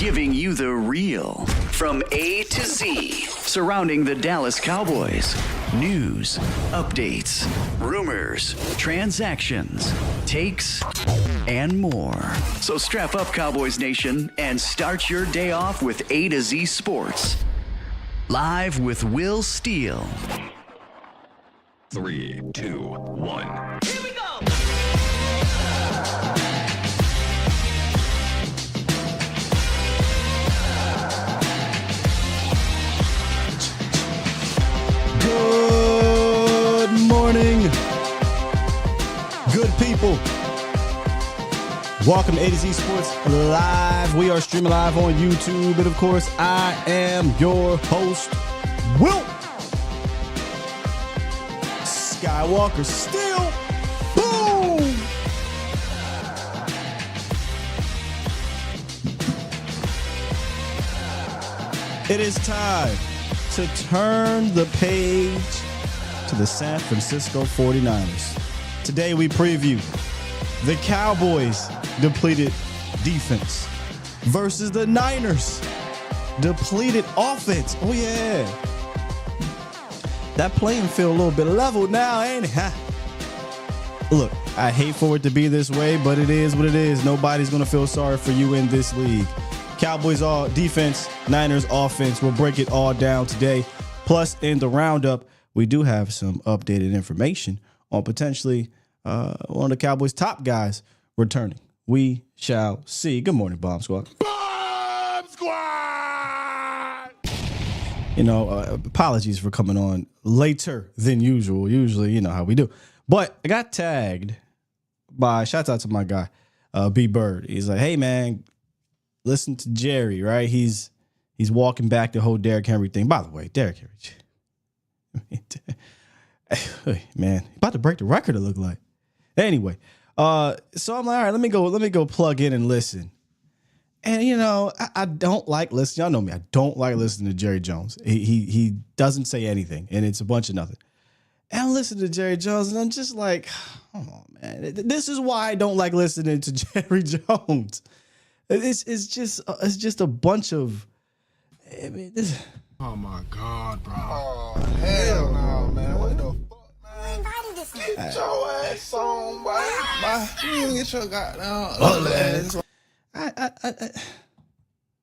giving you the real from A to Z surrounding the Dallas Cowboys. News, updates, rumors, transactions, takes, and more. So strap up, Cowboys Nation, and start your day off with A to Z Sports. Live with Will Steele. 3, 2, 1. Here we go! Good morning, good people. Welcome to Adz Sports Live. We are streaming live on YouTube, and of course, I am your host, Will Skywalker. Still, boom! It is time to turn the page to the San Francisco 49ers. Today we preview the Cowboys' depleted defense versus the Niners' depleted offense. Oh yeah. That playing field a little bit level now, ain't it? Huh? Look, I hate for it to be this way, but it is what it is. Nobody's going to feel sorry for you in this league. Cowboys all defense, Niners offense. We'll break it all down today. Plus, in the roundup, we do have some updated information on potentially one of the Cowboys' top guys returning. We shall see. Good morning, Bomb Squad. Bomb Squad! You know, apologies for coming on later than usual. Usually, you know how we do. But I got tagged by, shouts out to my guy, B Bird. He's like, hey, man, listen to Jerry, right? He's walking back the whole Derrick Henry thing. By the way, Derrick Henry, man, about to break the record, it looked like. Anyway, so I'm like, all right, let me go plug in and listen. And you know, I don't like listening. Y'all know me. I don't like listening to Jerry Jones. He doesn't say anything, and it's a bunch of nothing. And I'm listening to Jerry Jones, and I'm just like, come on, man. This is why I don't like listening to Jerry Jones. It's just a bunch of. I mean, Oh my God, bro. Oh, hell no, man. What the fuck, man? Get your ass on, boy. You get your goddamn ass.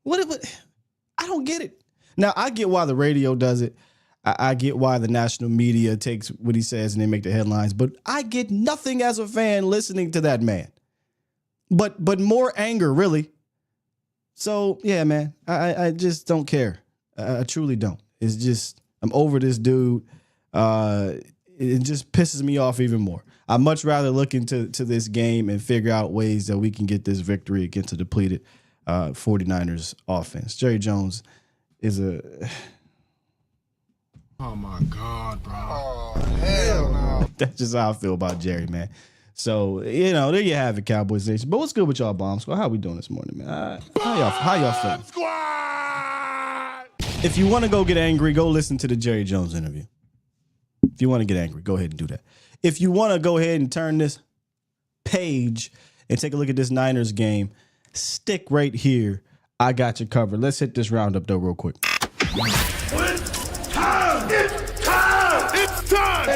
What? I don't get it. Now, I get why the radio does it. I get why the national media takes what he says and they make the headlines. But I get nothing as a fan listening to that man. But more anger, really. So, yeah, man, I just don't care. I truly don't. It's just, I'm over this dude. It just pisses me off even more. I'd much rather look into this game and figure out ways that we can get this victory against a depleted 49ers offense. Jerry Jones is a... Oh my God, bro. Oh, hell no. That's just how I feel about Jerry, man. So, you know, there you have it, Cowboys Nation. But what's good with y'all, Bomb Squad? How we doing this morning, man? How y'all feeling? Bomb Squad! If you want to go get angry, go listen to the Jerry Jones interview. If you want to get angry, go ahead and do that. If you want to go ahead and turn this page and take a look at this Niners game, stick right here. I got you covered. Let's hit this roundup, though, real quick. It's time! It's time! It's time!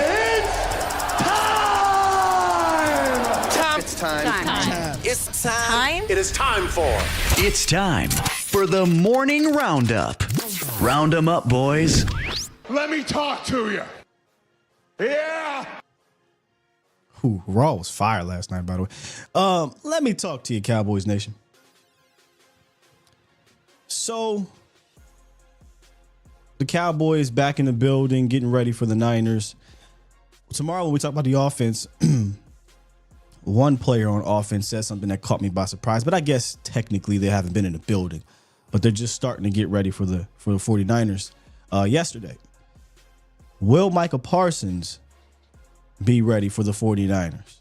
It's time. It's time. It is time for... It's time for the morning roundup. Round 'em up, boys. Let me talk to you. Yeah! Ooh, Raw was fire last night, by the way. Let me talk to you, Cowboys Nation. So, the Cowboys back in the building, getting ready for the Niners. Tomorrow, when we talk about the offense, one player on offense said something that caught me by surprise, but I guess technically they haven't been in the building, but they're just starting to get ready for the 49ers yesterday. Will Micah Parsons be ready for the 49ers?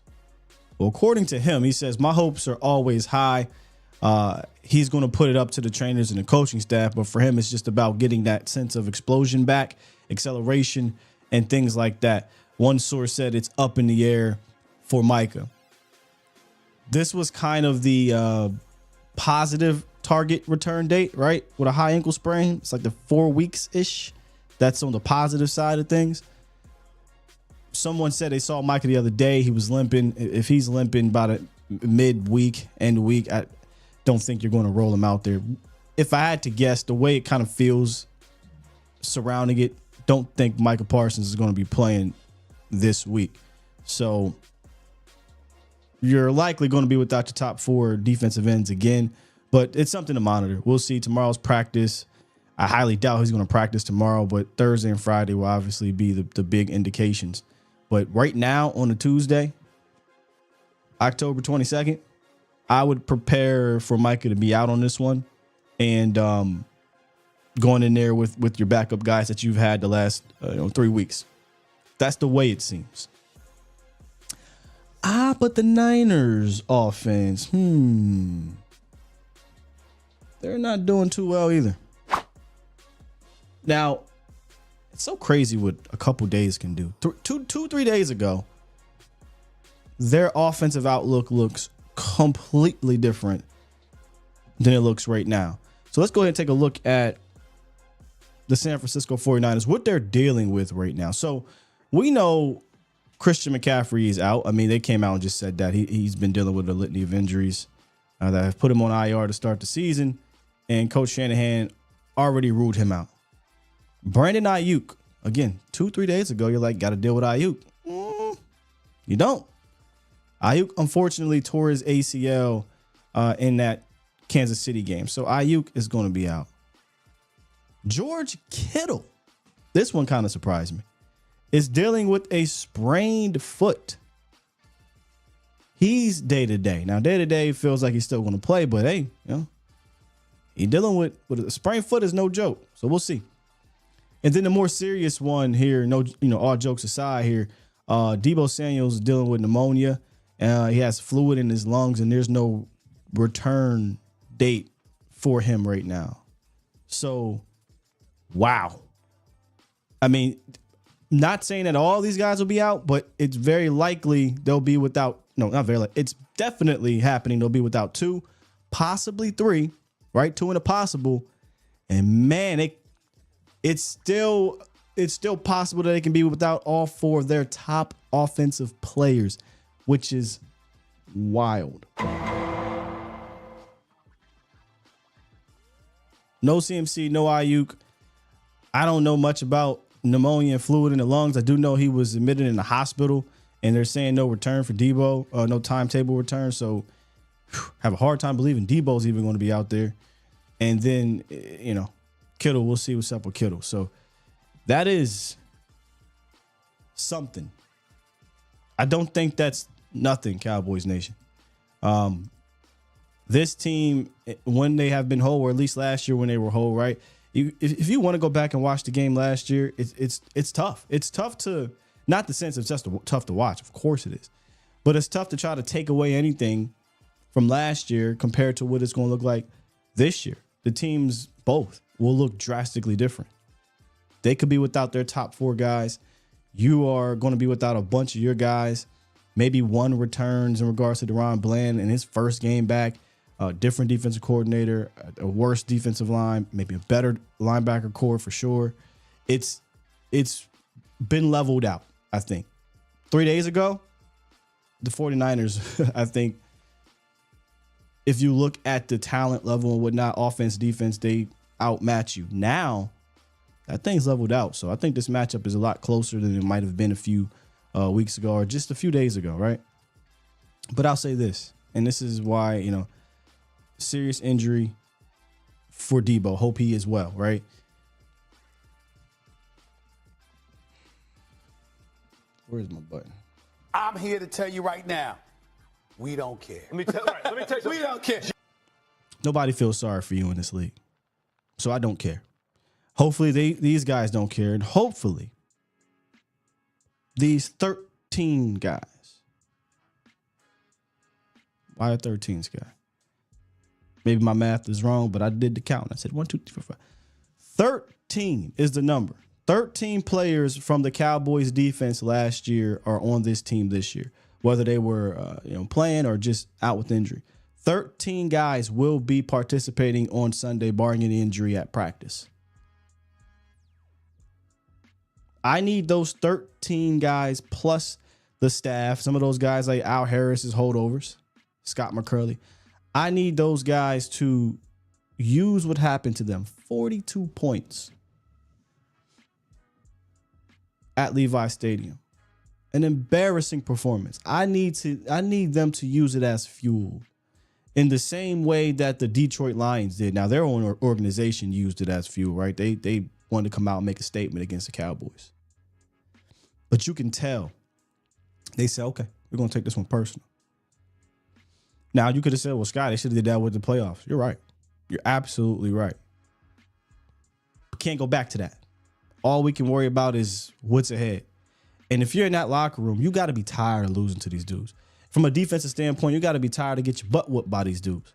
Well, according to him, he says, my hopes are always high. He's going to put it up to the trainers and the coaching staff, but for him, it's just about getting that sense of explosion back, acceleration, and things like that. One source said it's up in the air for Micah. This was kind of the positive target return date, right? With a high ankle sprain. It's like the 4 weeks-ish. That's on the positive side of things. Someone said they saw Micah the other day. He was limping. If he's limping by the midweek, end of week, I don't think you're going to roll him out there. If I had to guess, the way it kind of feels surrounding it, don't think Micah Parsons is going to be playing this week. So you're likely going to be without your top 4 defensive ends again, but it's something to monitor. We'll see tomorrow's practice. I highly doubt he's going to practice tomorrow, but Thursday and Friday will obviously be the big indications. But right now on a Tuesday, October 22nd, I would prepare for Micah to be out on this one and going in there with your backup guys that you've had the last 3 weeks. That's the way it seems. But the Niners offense, they're not doing too well either. Now, it's so crazy what a couple days can do. 3 days ago, their offensive outlook looks completely different than it looks right now. So let's go ahead and take a look at the San Francisco 49ers, what they're dealing with right now. So we know Christian McCaffrey is out. I mean, they came out and just said that he's been dealing with a litany of injuries that have put him on IR to start the season. And Coach Shanahan already ruled him out. Brandon Ayuk, again, 2-3 days ago, you're like, got to deal with Ayuk. You don't. Ayuk, unfortunately, tore his ACL in that Kansas City game. So Ayuk is going to be out. George Kittle, this one kind of surprised me, is dealing with a sprained foot. He's day-to-day. Now, day-to-day feels like he's still going to play, but hey, he's dealing with a sprained foot is no joke. So we'll see. And then the more serious one here, all jokes aside here, Deebo Samuel's dealing with pneumonia. He has fluid in his lungs, and there's no return date for him right now. So, wow. I mean, not saying that all these guys will be out, but it's very likely they'll be without. No, not very likely. It's definitely happening. They'll be without 2, possibly 3, right? 2 and a possible. And man, it's still possible that they can be without all 4 of their top offensive players, which is wild. No CMC, no Ayuk. I don't know much about pneumonia and fluid in the lungs. I do know he was admitted in the hospital, and they're saying no return for Deebo, no timetable return. So have a hard time believing Deebo's even going to be out there. And then, Kittle, we'll see what's up with Kittle. So that is something. I don't think that's nothing, Cowboys Nation. This team, when they have been whole, or at least last year when they were whole, right? If you want to go back and watch the game last year, it's tough. It's tough to, not the sense it's just tough to watch. Of course it is. But it's tough to try to take away anything from last year compared to what it's going to look like this year. The teams both will look drastically different. They could be without their top 4 guys. You are going to be without a bunch of your guys. Maybe one returns in regards to Deron Bland in his first game back. A different defensive coordinator, a worse defensive line, maybe a better linebacker core for sure. It's been leveled out, I think. 3 days ago, the 49ers, I think, if you look at the talent level and whatnot, offense, defense, they outmatch you. Now, that thing's leveled out. So I think this matchup is a lot closer than it might have been a few weeks ago or just a few days ago, right? But I'll say this, and this is why, serious injury for Deebo. Hope he is well, right? Where's my button? I'm here to tell you right now, we don't care. Let me tell you we don't care. Nobody feels sorry for you in this league. So I don't care. Hopefully these guys don't care. And hopefully these 13 guys. Why a 13th guy? Maybe my math is wrong, but I did the count. I said 1, 2, 3, 4, 5. 13 is the number. 13 players from the Cowboys defense last year are on this team this year, whether they were playing or just out with injury. 13 guys will be participating on Sunday, barring any injury at practice. I need those 13 guys plus the staff. Some of those guys like Al Harris is holdovers, Scott McCarthy. I need those guys to use what happened to them. 42 points at Levi Stadium. An embarrassing performance. I need them to use it as fuel in the same way that the Detroit Lions did. Now, their own organization used it as fuel, right? They wanted to come out and make a statement against the Cowboys. But you can tell they said, okay, we're going to take this one personal. Now, you could have said, well, Scott, they should have did that with the playoffs. You're right. You're absolutely right. We can't go back to that. All we can worry about is what's ahead. And if you're in that locker room, you got to be tired of losing to these dudes. From a defensive standpoint, you got to be tired of get your butt whooped by these dudes.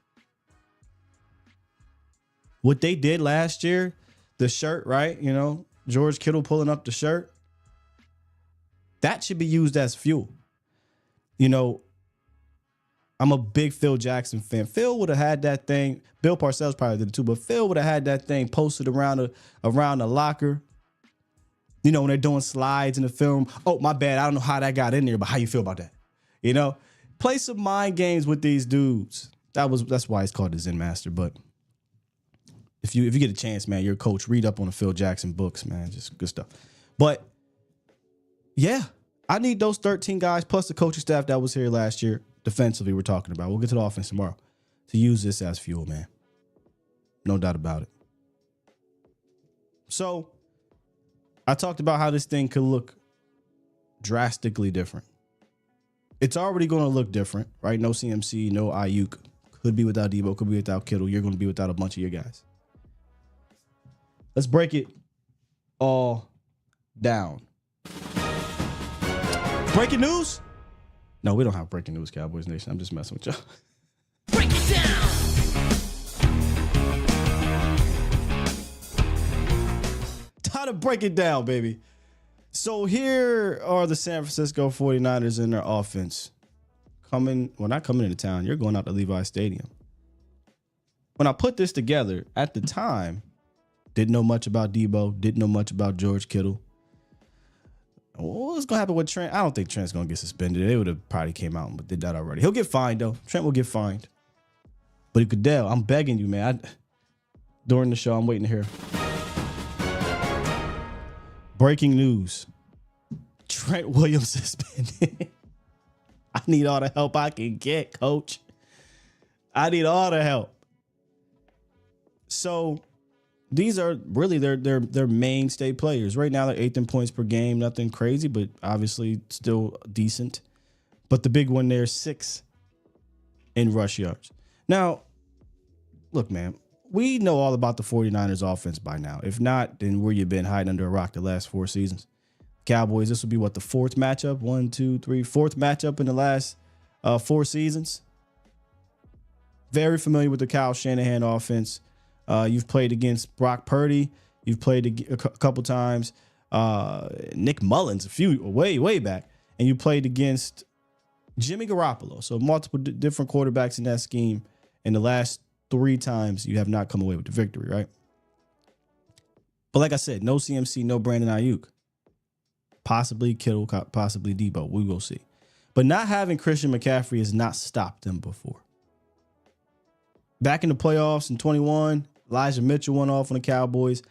What they did last year, the shirt, right? You know, George Kittle pulling up the shirt. That should be used as fuel. You know, I'm a big Phil Jackson fan. Phil would have had that thing. Bill Parcells probably did it too, but Phil would have had that thing posted around the locker. You know, when they're doing slides in the film. Oh, my bad. I don't know how that got in there, but how you feel about that? You know, play some mind games with these dudes. That's why it's called the Zen Master. But if you get a chance, man, you're a coach. Read up on the Phil Jackson books, man. Just good stuff. But yeah, I need those 13 guys plus the coaching staff that was here last year. Defensively, we're talking about. We'll get to the offense tomorrow. To use this as fuel, man. No doubt about it. So I talked about how this thing could look drastically different. It's already going to look different, right? No CMC, no Ayuk. Could be without Debo, could be without Kittle. You're going to be without a bunch of your guys. Let's break it all down. Breaking news? No, we don't have breaking news, Cowboys Nation. I'm just messing with y'all. Break it down. Time to break it down, baby. So here are the San Francisco 49ers in their offense. Not coming into town. You're going out to Levi Stadium. When I put this together, at the time, didn't know much about Debo, didn't know much about George Kittle. What's going to happen with Trent? I don't think Trent's going to get suspended. They would have probably came out and did that already. He'll get fined, though. Trent will get fined. But Goodell, I'm begging you, man. During the show, I'm waiting to hear. Breaking news. Trent Williams suspended. I need all the help I can get, coach. I need all the help. So these are really their mainstay players. Right now, they're 8th in points per game. Nothing crazy, but obviously still decent. But the big one there, 6 in rush yards. Now, look, man, we know all about the 49ers offense by now. If not, then where you been hiding under a rock the last 4 seasons. Cowboys, this will be what, the 4th matchup? 4th matchup in the last 4 seasons. Very familiar with the Kyle Shanahan offense. You've played against Brock Purdy. You've played a couple times. Nick Mullins, way back. And you played against Jimmy Garoppolo. So multiple different quarterbacks in that scheme. And the last 3 times you have not come away with the victory, right? But like I said, no CMC, no Brandon Ayuk. Possibly Kittle, possibly Debo. We will see. But not having Christian McCaffrey has not stopped them before. Back in the playoffs in 21, Elijah Mitchell went off on the Cowboys.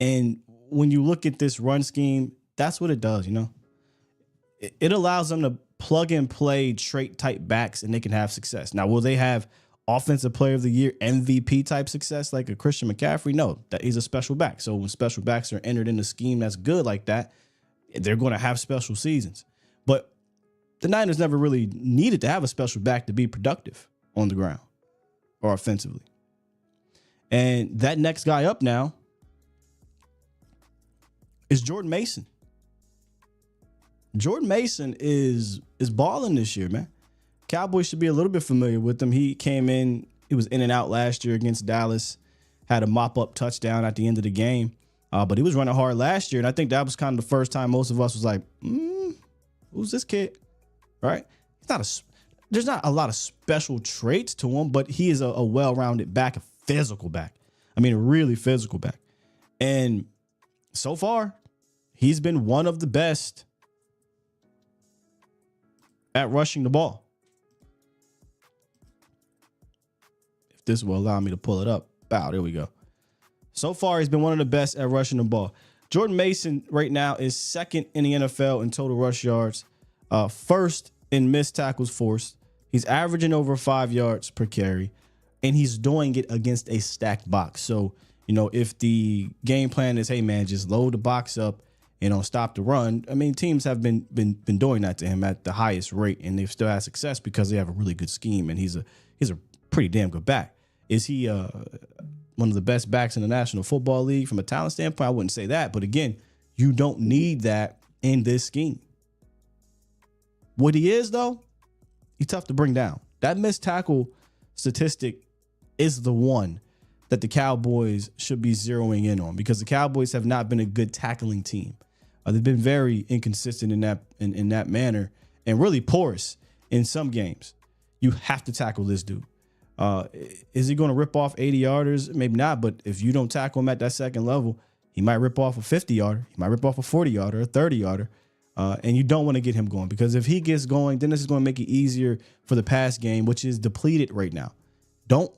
And when you look at this run scheme, that's what it does, you know? It allows them to plug and play trait type backs and they can have success. Now, will they have offensive player of the year, MVP type success like a Christian McCaffrey? No, that he's a special back. So when special backs are entered in the scheme that's good like that, they're going to have special seasons. But the Niners never really needed to have a special back to be productive on the ground or offensively. And that next guy up now is Jordan Mason. Jordan Mason is balling this year, man. Cowboys should be a little bit familiar with him. He came in, he was in and out last year against Dallas, had a mop-up touchdown at the end of the game. But he was running hard last year, and I think that was kind of the first time most of us was like, who's this kid? Right? there's not a lot of special traits to him, but he is a well-rounded back, a physical back. I mean, a really physical back. And so far, he's been one of the best at rushing the ball. If this will allow me to pull it up. Wow, there we go. So far, he's been one of the best at rushing the ball. Jordan Mason right now is second in the NFL in total rush yards, first in missed tackles forced. He's averaging over 5 yards per carry, and he's doing it against a stacked box. So, if the game plan is, hey, man, just load the box up and stop the run. I mean, teams have been doing that to him at the highest rate, and they've still had success because they have a really good scheme, and he's a pretty damn good back. Is he one of the best backs in the National Football League from a talent standpoint? I wouldn't say that, but again, you don't need that in this scheme. What he is, though, he's tough to bring down. That missed tackle statistic is the one that the Cowboys should be zeroing in on, because the Cowboys have not been a good tackling team. They've been very inconsistent in that manner, and really porous in some games. You have to tackle this dude. Is he going to rip off 80-yarders? Maybe not, but if you don't tackle him at that second level, he might rip off a 50-yarder. He might rip off a 40-yarder, a 30-yarder. And you don't want to get him going, because if he gets going, then this is going to make it easier for the pass game, which is depleted right now. Don't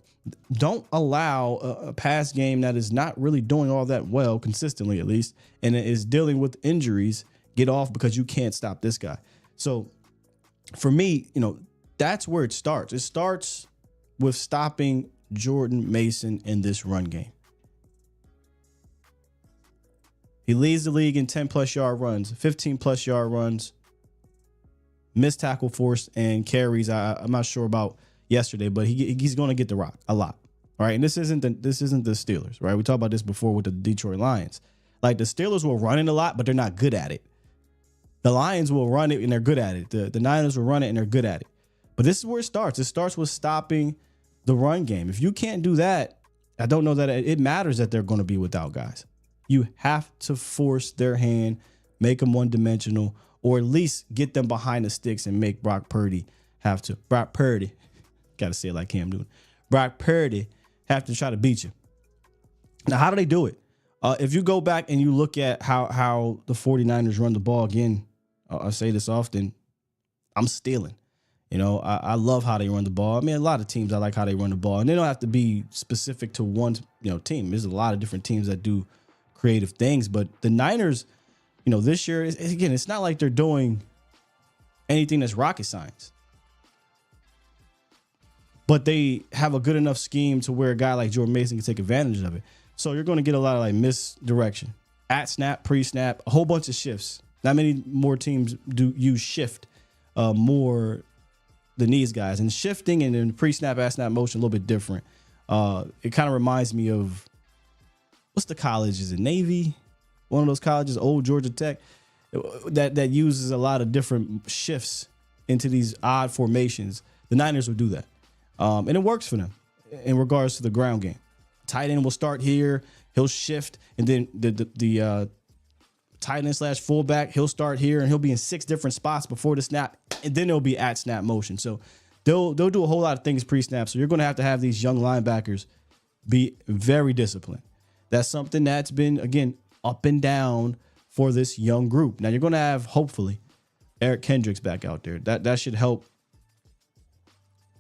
allow a pass game that is not really doing all that well, consistently at least, and is dealing with injuries, get off because you can't stop this guy. So for me, that's where it starts. It starts with stopping Jordan Mason in this run game. He leads the league in 10-plus yard runs, 15-plus yard runs, missed tackle force, and carries. I'm not sure about yesterday, but he's going to get the rock a lot. All right, and this isn't the Steelers, right? We talked about this before with the Detroit Lions. Like, the Steelers will run it a lot, but they're not good at it. The Lions will run it, and they're good at it. The Niners will run it, and they're good at it. But this is where it starts. It starts with stopping the run game. If you can't do that, I don't know that it matters that they're going to be without guys. You have to force their hand, make them one-dimensional, or at least get them behind the sticks and make Brock Purdy, got to say it like Cam Newton, Brock Purdy have to try to beat you. Now, how do they do it? If you go back and you look at how the 49ers run the ball, again, I say this often, I'm stealing. I love how they run the ball. I mean, a lot of teams, I like how they run the ball, and they don't have to be specific to one, team. There's a lot of different teams that do creative things, but the Niners, this year, again, it's not like they're doing anything that's rocket science, but they have a good enough scheme to where a guy like Jordan Mason can take advantage of it. So you're going to get a lot of misdirection, at snap, pre-snap, a whole bunch of shifts. Not many more teams do use shift more than these guys, and shifting and then pre-snap, at snap motion a little bit different. It kind of reminds me of, what's the college? Is it Navy? One of those colleges, old Georgia Tech, that uses a lot of different shifts into these odd formations. The Niners will do that. And it works for them in regards to the ground game. Tight end will start here. He'll shift. And then the tight end / fullback, he'll start here, and he'll be in 6 different spots before the snap. And then there'll be at snap motion. So they'll do a whole lot of things pre-snap. So you're going to have these young linebackers be very disciplined. That's something that's been, again, up and down for this young group. Now you're going to have, hopefully, Eric Kendricks back out there. That should help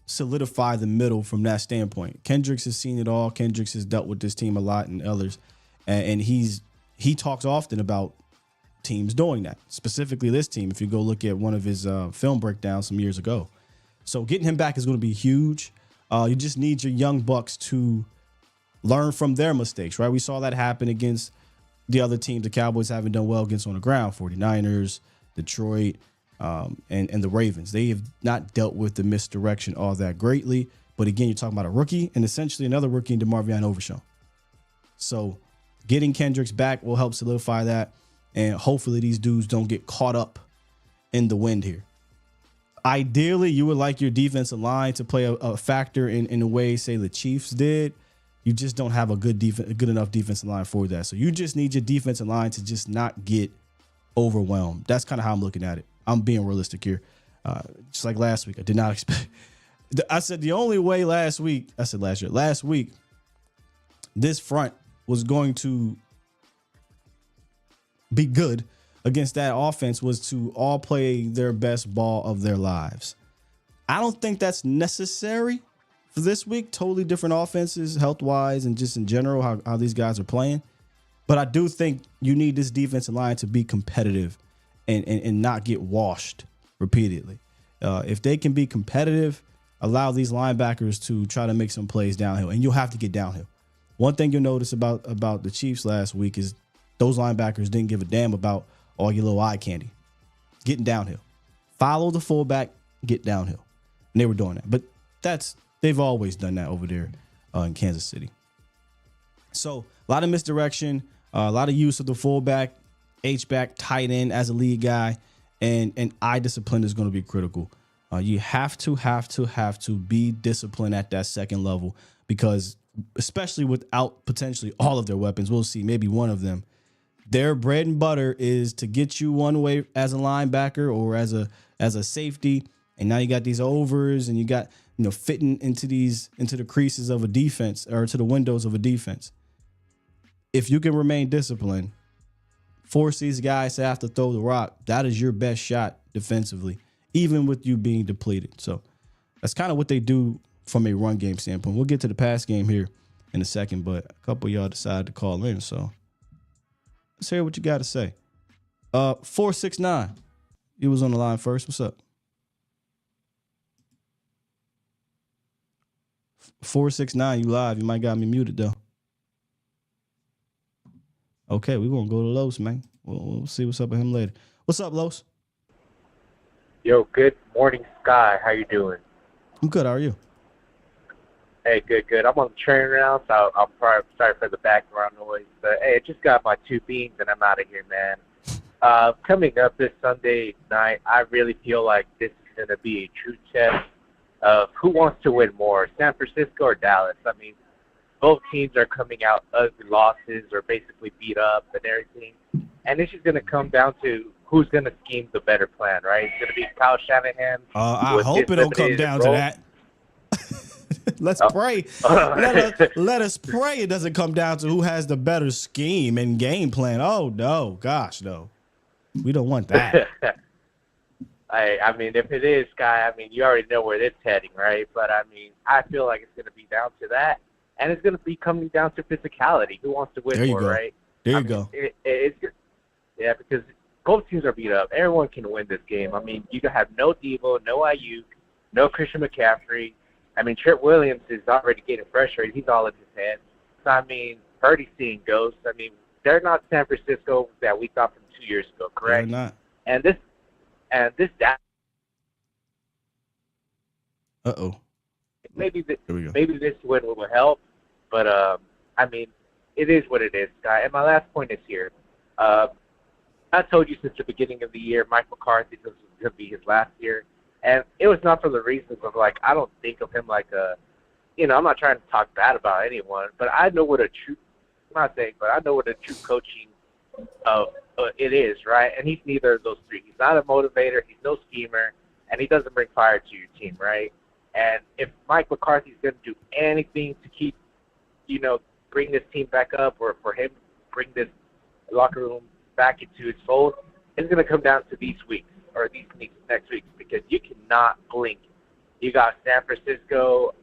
solidify the middle from that standpoint. Kendricks has seen it all. Kendricks has dealt with this team a lot and others. And he talks often about teams doing that, specifically this team, if you go look at one of his film breakdowns some years ago. So getting him back is going to be huge. You just need your young bucks to learn from their mistakes, right? We saw that happen against the other teams the Cowboys haven't done well against on the ground, 49ers, Detroit, and the Ravens. They have not dealt with the misdirection all that greatly. But again, you're talking about a rookie and essentially another rookie in DeMarvion Overshown. So getting Kendricks back will help solidify that. And hopefully these dudes don't get caught up in the wind here. Ideally, you would like your defensive line to play a factor in the way, say, the Chiefs did. You just don't have a good enough defensive line for that. So you just need your defensive line to just not get overwhelmed. That's kind of how I'm looking at it. I'm being realistic here. Just like last week, I did not expect. I said the only way last week, I said last year, last week, this front was going to be good against that offense was to all play their best ball of their lives. I don't think that's necessary for this week. Totally different offenses, health-wise, and just in general, how these guys are playing. But I do think you need this defensive line to be competitive and not get washed repeatedly. If they can be competitive, allow these linebackers to try to make some plays downhill, and you'll have to get downhill. One thing you'll notice about the Chiefs last week is those linebackers didn't give a damn about all your little eye candy. Getting downhill. Follow the fullback, get downhill. And they were doing that. But they've always done that over there in Kansas City. So a lot of misdirection, a lot of use of the fullback, H-back, tight end as a lead guy, and eye discipline is going to be critical. You have to be disciplined at that second level because especially without potentially all of their weapons, we'll see maybe one of them. Their bread and butter is to get you one way as a linebacker or as a safety, and now you got these overs and you got fitting into the creases of a defense or to the windows of a defense. If you can remain disciplined, force these guys to have to throw the rock, that is your best shot defensively, even with you being depleted. So that's kind of what they do from a run game standpoint. We'll get to the pass game here in a second, but a couple of y'all decided to call in, so let's hear what you got to say. 469, you was on the line first. What's up? 469, you live. You might got me muted though. Okay, we're gonna go to Los, man. We'll see what's up with him later. What's up, Los? Yo, good morning, Sky. How you doing? I'm good. How are you? Hey, good. I'm on the train now, so I'm sorry for the background noise. But hey, I just got my 2 beans and I'm out of here, man. Coming up this Sunday night, I really feel like this is gonna be a true test of who wants to win more, San Francisco or Dallas. I mean, both teams are coming out ugly losses or basically beat up and everything. And it's just going to come down to who's going to scheme the better plan, right? It's going to be Kyle Shanahan. I hope it don't come down to that. Let's pray. Let us pray it doesn't come down to who has the better scheme and game plan. Oh, no. Gosh, no. We don't want that. I mean, if it is, Sky, I mean, you already know where it's heading, right? But, I mean, I feel like it's going to be down to that. And it's going to be coming down to physicality. Who wants to win more, right? There you go. Yeah, because both teams are beat up. Everyone can win this game. I mean, you can have no Devo, no Ayuk, no Christian McCaffrey. I mean, Trent Williams is already getting frustrated. He's all in his head. So, I mean, Purdy's seeing ghosts. I mean, they're not San Francisco that we thought from 2 years ago, correct? They're not. And this. Uh-oh. Maybe this win will help, but I mean, it is what it is, Sky. And my last point is here. I told you since the beginning of the year, Mike McCarthy was going to be his last year, and it was not for the reasons of like I don't think of him like a, I'm not trying to talk bad about anyone, but I know what a true, I'm not saying, but I know what a true coaching it is, right? And he's neither of those three. He's not a motivator, he's no schemer, and he doesn't bring fire to your team, right? And if Mike McCarthy is going to do anything to keep, bring this team back up or for him to bring this locker room back into its fold, it's going to come down to these weeks or these next weeks because you cannot blink. You got San Francisco.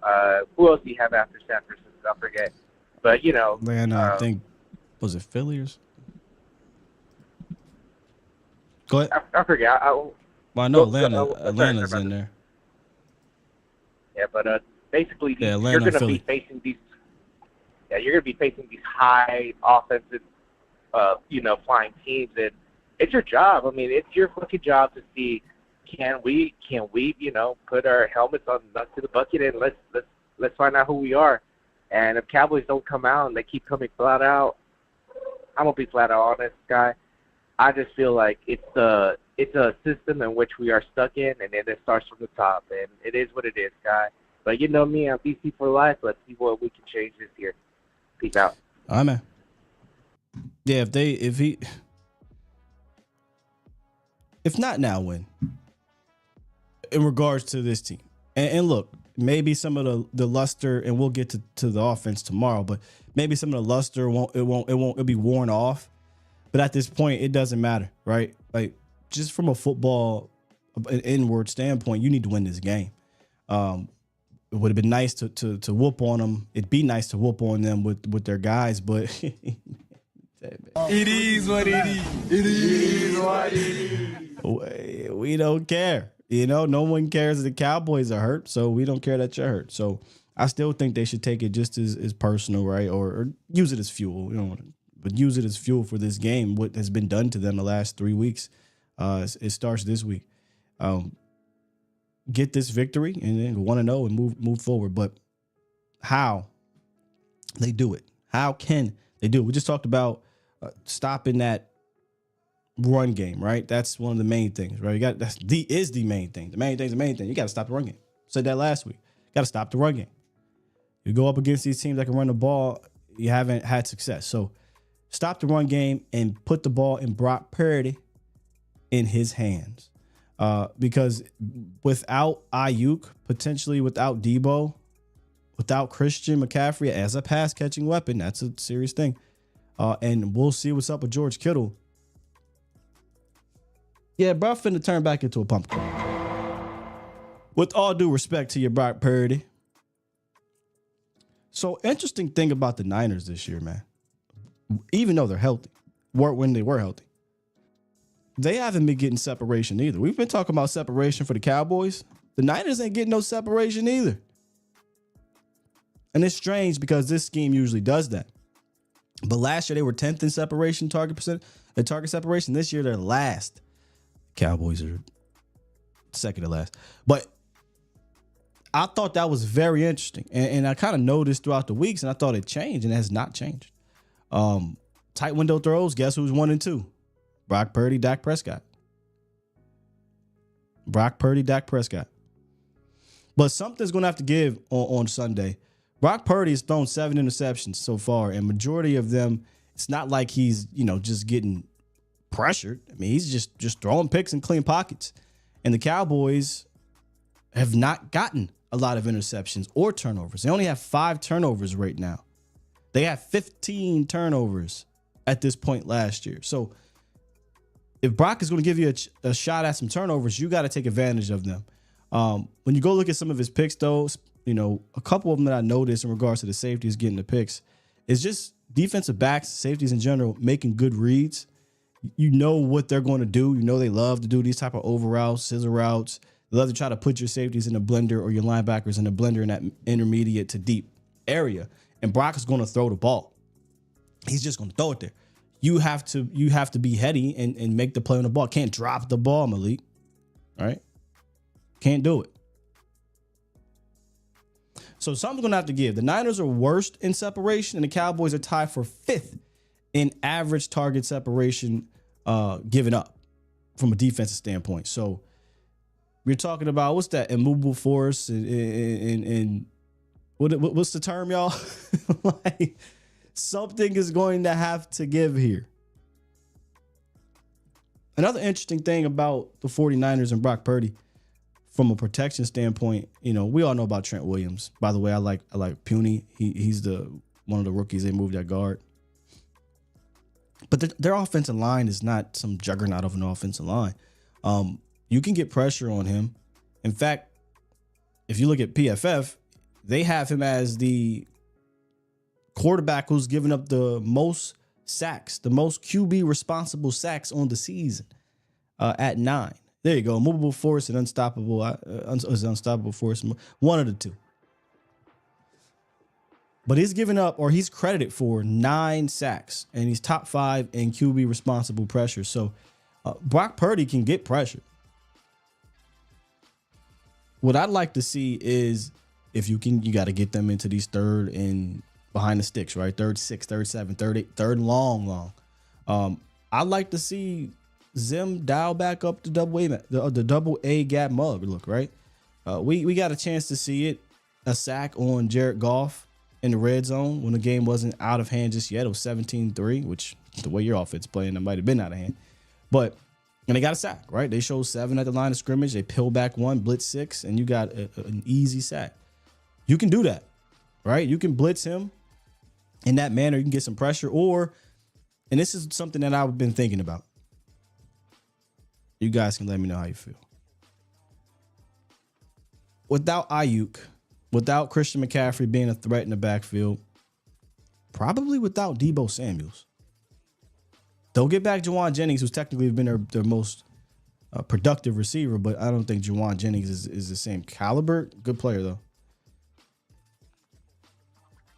Who else do you have after San Francisco? I forget. But, Atlanta, I think, was it Philly or something? Go ahead. I forget. Well, I know Atlanta's in there. Yeah, but basically, you're Atlanta, going to Philly. be facing these. Yeah, you're going to be facing these high offensive, flying teams, and it's your job. I mean, it's your fucking job to see can we, put our helmets on to the bucket and let's find out who we are. And if Cowboys don't come out and they keep coming flat out, I'm gonna be flat out honest, Guy. I just feel like it's a system in which we are stuck in, and then it starts from the top, and it is what it is, Guy. But you know me, I'm DC for life. Let's see what we can change this year. Peace out. All right, man. Yeah, if not now, when? in regards to this team. And look, maybe some of the luster, and we'll get to the offense tomorrow, but maybe some of the luster it'll be worn off. But at this point, it doesn't matter, right? Like, just from a football an inward standpoint, you need to win this game. It would have been nice to whoop on them. It'd be nice to whoop on them with their guys, but it is what it is. It is what it is. We don't care. You know, no one cares that the Cowboys are hurt, so we don't care that you're hurt. So I still think they should take it just as personal, right? Or use it as fuel. You know, but use it as fuel for this game. What has been done to them the last 3 weeks? It starts this week. Get this victory and then 1-0 and move forward. But how they do it? How can they do it? We just talked about stopping that run game, right? That's one of the main things, right? That's the main thing. The main thing. You got to stop the run game. Said that last week. Got to stop the run game. You go up against these teams that can run the ball, you haven't had success. So stop the run game and put the ball in Brock Purdy in his hands. Because without Ayuk, potentially without Debo, without Christian McCaffrey as a pass catching weapon, that's a serious thing. And we'll see what's up with George Kittle. Yeah, bro, finna turn back into a pumpkin. With all due respect to your Brock Purdy. So, interesting thing about the Niners this year, man. Even though they're healthy, when they were healthy, they haven't been getting separation either. We've been talking about separation for the Cowboys. The Niners ain't getting no separation either. And it's strange because this scheme usually does that. But last year they were 10th in separation target separation. This year they're last. Cowboys are second to last. But I thought that was very interesting. And I kind of noticed throughout the weeks, and I thought it changed, and it has not changed. Tight window throws, guess who's 1 and 2? Brock Purdy, Dak Prescott. Brock Purdy, Dak Prescott. But something's going to have to give on Sunday. Brock Purdy has thrown 7 interceptions so far, and majority of them, it's not like he's, just getting pressured. I mean, he's just throwing picks and clean pockets. And the Cowboys have not gotten a lot of interceptions or turnovers. They only have 5 turnovers right now. They have 15 turnovers at this point last year. So if Brock is going to give you a shot at some turnovers, you got to take advantage of them. When you go look at some of his picks, though, a couple of them that I noticed in regards to the safeties getting the picks is just defensive backs, safeties in general, making good reads. You know what they're going to do. You know they love to do these type of over routes, scissor routes. They love to try to put your safeties in a blender or your linebackers in a blender in that intermediate to deep area. And Brock is going to throw the ball. He's just going to throw it there. You have to be heady and make the play on the ball. Can't drop the ball, Malik. All right? Can't do it. So something's going to have to give. The Niners are worst in separation, and the Cowboys are tied for 5th in average target separation given up from a defensive standpoint. So we're talking about, what's that, immovable force and what's the term, y'all? Like, something is going to have to give here. Another interesting thing about the 49ers and Brock Purdy from a protection standpoint, we all know about Trent Williams. By the way, I like Puny. He's one of the rookies they moved at guard. But their offensive line is not some juggernaut of an offensive line. You can get pressure on him. In fact, if you look at PFF, they have him as the quarterback who's given up the most sacks, the most QB responsible sacks on the season at 9. There you go. Movable force and unstoppable force. One of the two. But he's given up, or he's credited for 9 sacks, and he's top 5 in QB responsible pressure. So Brock Purdy can get pressure. What I'd like to see is if you got to get them into these third and behind the sticks, right? 3rd, 6, 3rd, 7, 3rd, 8, 3rd long. I'd like to see Zim dial back up the double A gap mug look, right? We got a chance to see it, a sack on Jared Goff in the red zone when the game wasn't out of hand just yet. It was 17-3, which the way your offense playing, it might have been out of hand. But And they got a sack, right? They showed 7 at the line of scrimmage. They peel back 1, blitz 6, and you got an easy sack. You can do that, right? You can blitz him in that manner. You can get some pressure, and this is something that I've been thinking about. You guys can let me know how you feel. Without Ayuk, without Christian McCaffrey being a threat in the backfield, probably without Deebo Samuels. They'll get back Juwan Jennings, who's technically been their most productive receiver, but I don't think Juwan Jennings is the same caliber. Good player, though.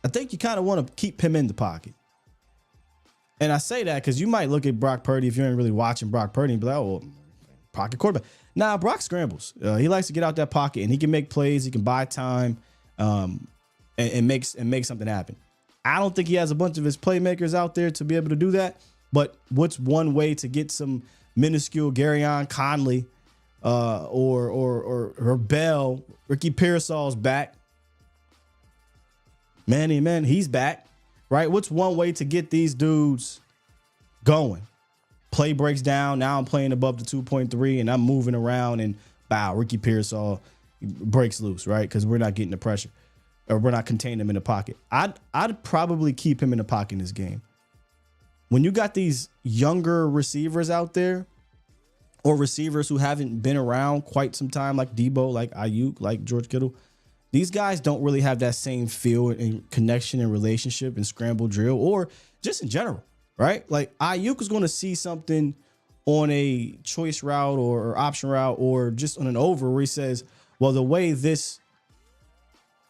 I think you kind of want to keep him in the pocket. And I say that because you might look at Brock Purdy, if you ain't really watching Brock Purdy, and be like, oh, well, pocket quarterback. Nah, Brock scrambles. He likes to get out that pocket, and he can make plays. He can buy time and make something happen. I don't think he has a bunch of his playmakers out there to be able to do that. But what's one way to get some minuscule Garyon Conley or Bell? Ricky Pearsall's back. Man, he's back, right? What's one way to get these dudes going? Play breaks down. Now I'm playing above the 2.3 and I'm moving around and Ricky Pearsall breaks loose, right? Because we're not getting the pressure or we're not containing him in the pocket. I'd probably keep him in the pocket in this game. When you got these younger receivers out there or receivers who haven't been around quite some time, like Deebo, like Ayuk, like George Kittle, these guys don't really have that same feel and connection and relationship and scramble drill or just in general, right? Like Ayuk is going to see something on a choice route or option route or just on an over where he says, well, the way this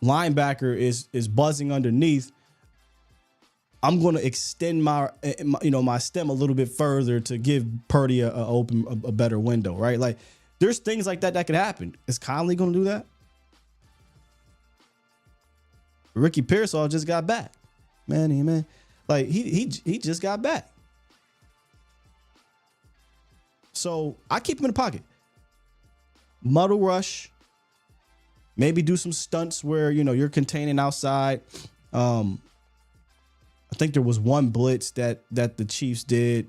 linebacker is buzzing underneath, I'm going to extend my stem a little bit further to give Purdy a better window, right? Like there's things like that could happen. Is Conley going to do that? Ricky Pearsall just got back, man. Like he just got back. So I keep him in the pocket. Muddle rush. Maybe do some stunts where you're containing outside. I think there was one blitz that the Chiefs did.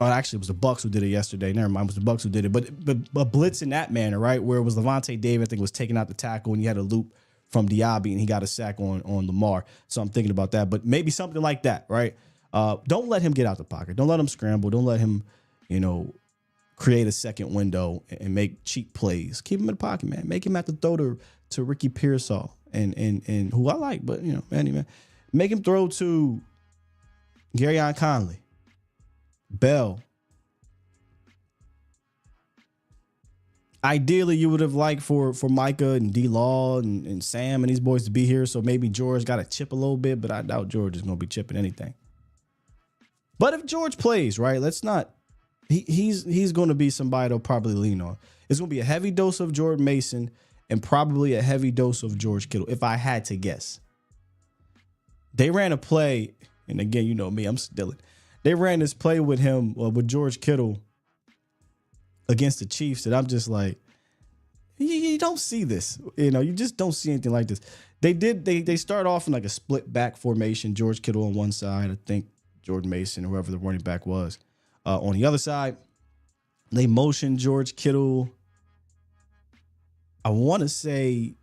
Oh, actually, it was the Bucks who did it yesterday. Never mind, it was the Bucks who did it. But blitz in that manner, right, where it was Levante David, I think, was taking out the tackle, and you had a loop from Diaby, and he got a sack on Lamar. So I'm thinking about that. But maybe something like that, right? Don't let him get out the pocket. Don't let him scramble. Don't let him, create a second window and make cheap plays. Keep him in the pocket, man. Make him have to throw to Ricky Pearsall and who I like, but man. Make him throw to Garyon Conley, Bell. Ideally, you would have liked for Micah and D-Law and Sam and these boys to be here, so maybe George got to chip a little bit, but I doubt George is going to be chipping anything. But if George plays, right, let's not. He's going to be somebody they'll probably lean on. It's going to be a heavy dose of Jordan Mason and probably a heavy dose of George Kittle, if I had to guess. They ran a play, and again, you know me, I'm stealing. They ran this play with him, with George Kittle against the Chiefs that I'm just like, you don't see this. You just don't see anything like this. They start off in like a split back formation, George Kittle on one side, I think Jordan Mason, whoever the running back was, on the other side. They motioned George Kittle, I want to say,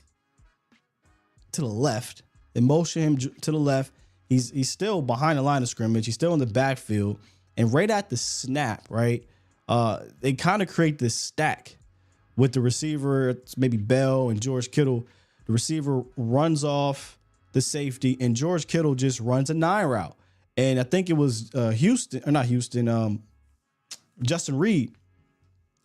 to the left. They motion him to the left. He's still behind the line of scrimmage. He's still in the backfield. And right at the snap, right, they kind of create this stack with the receiver, it's maybe Bell and George Kittle. The receiver runs off the safety, and George Kittle just runs a 9 route. And I think it was Justin Reed,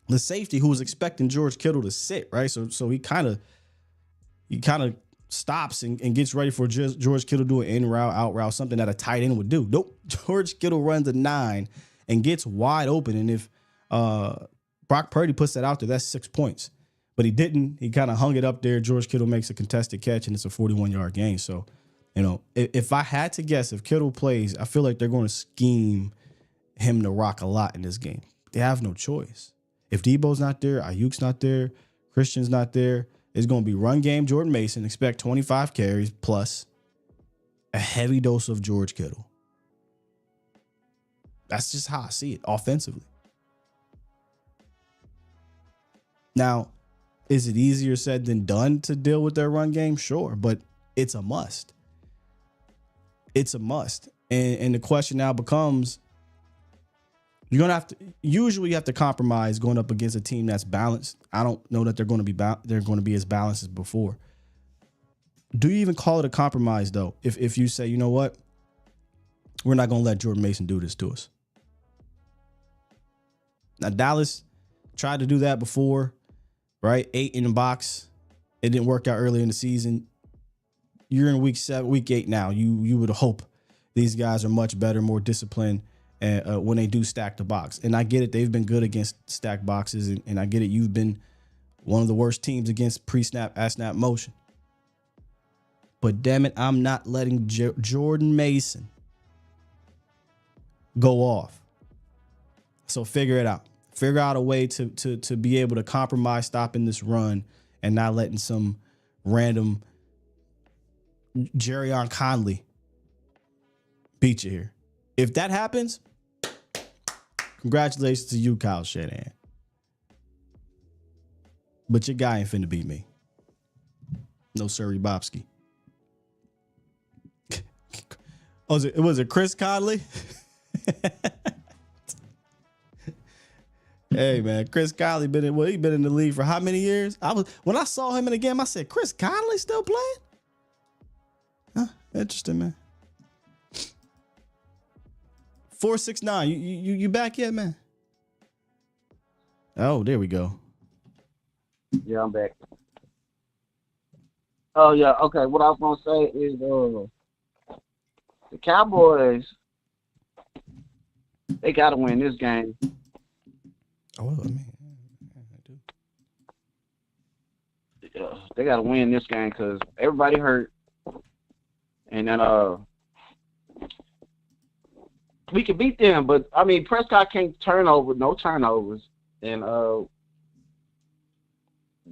the safety, who was expecting George Kittle to sit, right? So he kind of stops and gets ready for George Kittle to do an in route, out route, something that a tight end would do. Nope. George Kittle runs a 9 and gets wide open. And if Brock Purdy puts that out there, that's 6 points. But he didn't. He kind of hung it up there. George Kittle makes a contested catch, and it's a 41-yard gain. So, if I had to guess, if Kittle plays, I feel like they're going to scheme him to rock a lot in this game. They have no choice. If Debo's not there, Ayuk's not there, Christian's not there, it's going to be run game Jordan Mason. Expect 25 carries plus a heavy dose of George Kittle. That's just how I see it offensively. Now, is it easier said than done to deal with their run game? Sure, but it's a must. It's a must. And the question now becomes, you're going to have to, usually you have to compromise going up against a team that's balanced. I don't know that they're going to be as balanced as before. Do you even call it a compromise, though, if you say, you know what, we're not going to let Jordan Mason do this to us? Now, Dallas tried to do that before, right? 8 in the box. It didn't work out early in the season. You're in week 8 now. You would hope these guys are much better, more disciplined when they do stack the box. And I get it. They've been good against stacked boxes. And I get it. You've been one of the worst teams against pre-snap, at-snap motion. But damn it, I'm not letting Jordan Mason go off. So figure it out. Figure out a way to be able to compromise stopping this run and not letting some random Jerrion Conley beat you here. If that happens, congratulations to you, Kyle Shanahan. But your guy ain't finna beat me. No sirree Bobski. Was it Chris Conley? Hey man, Chris Conley he been in the league for how many years? When I saw him in the game, I said, Chris Conley still playing? Huh, interesting, man. 469. You back yet, man? Oh, there we go. Yeah, I'm back. Oh yeah, okay. What I was gonna say is the Cowboys, they gotta win this game. Oh, I mean, I do. They gotta win this game because everybody hurt, and then we can beat them. But I mean, Prescott can't no turnovers. And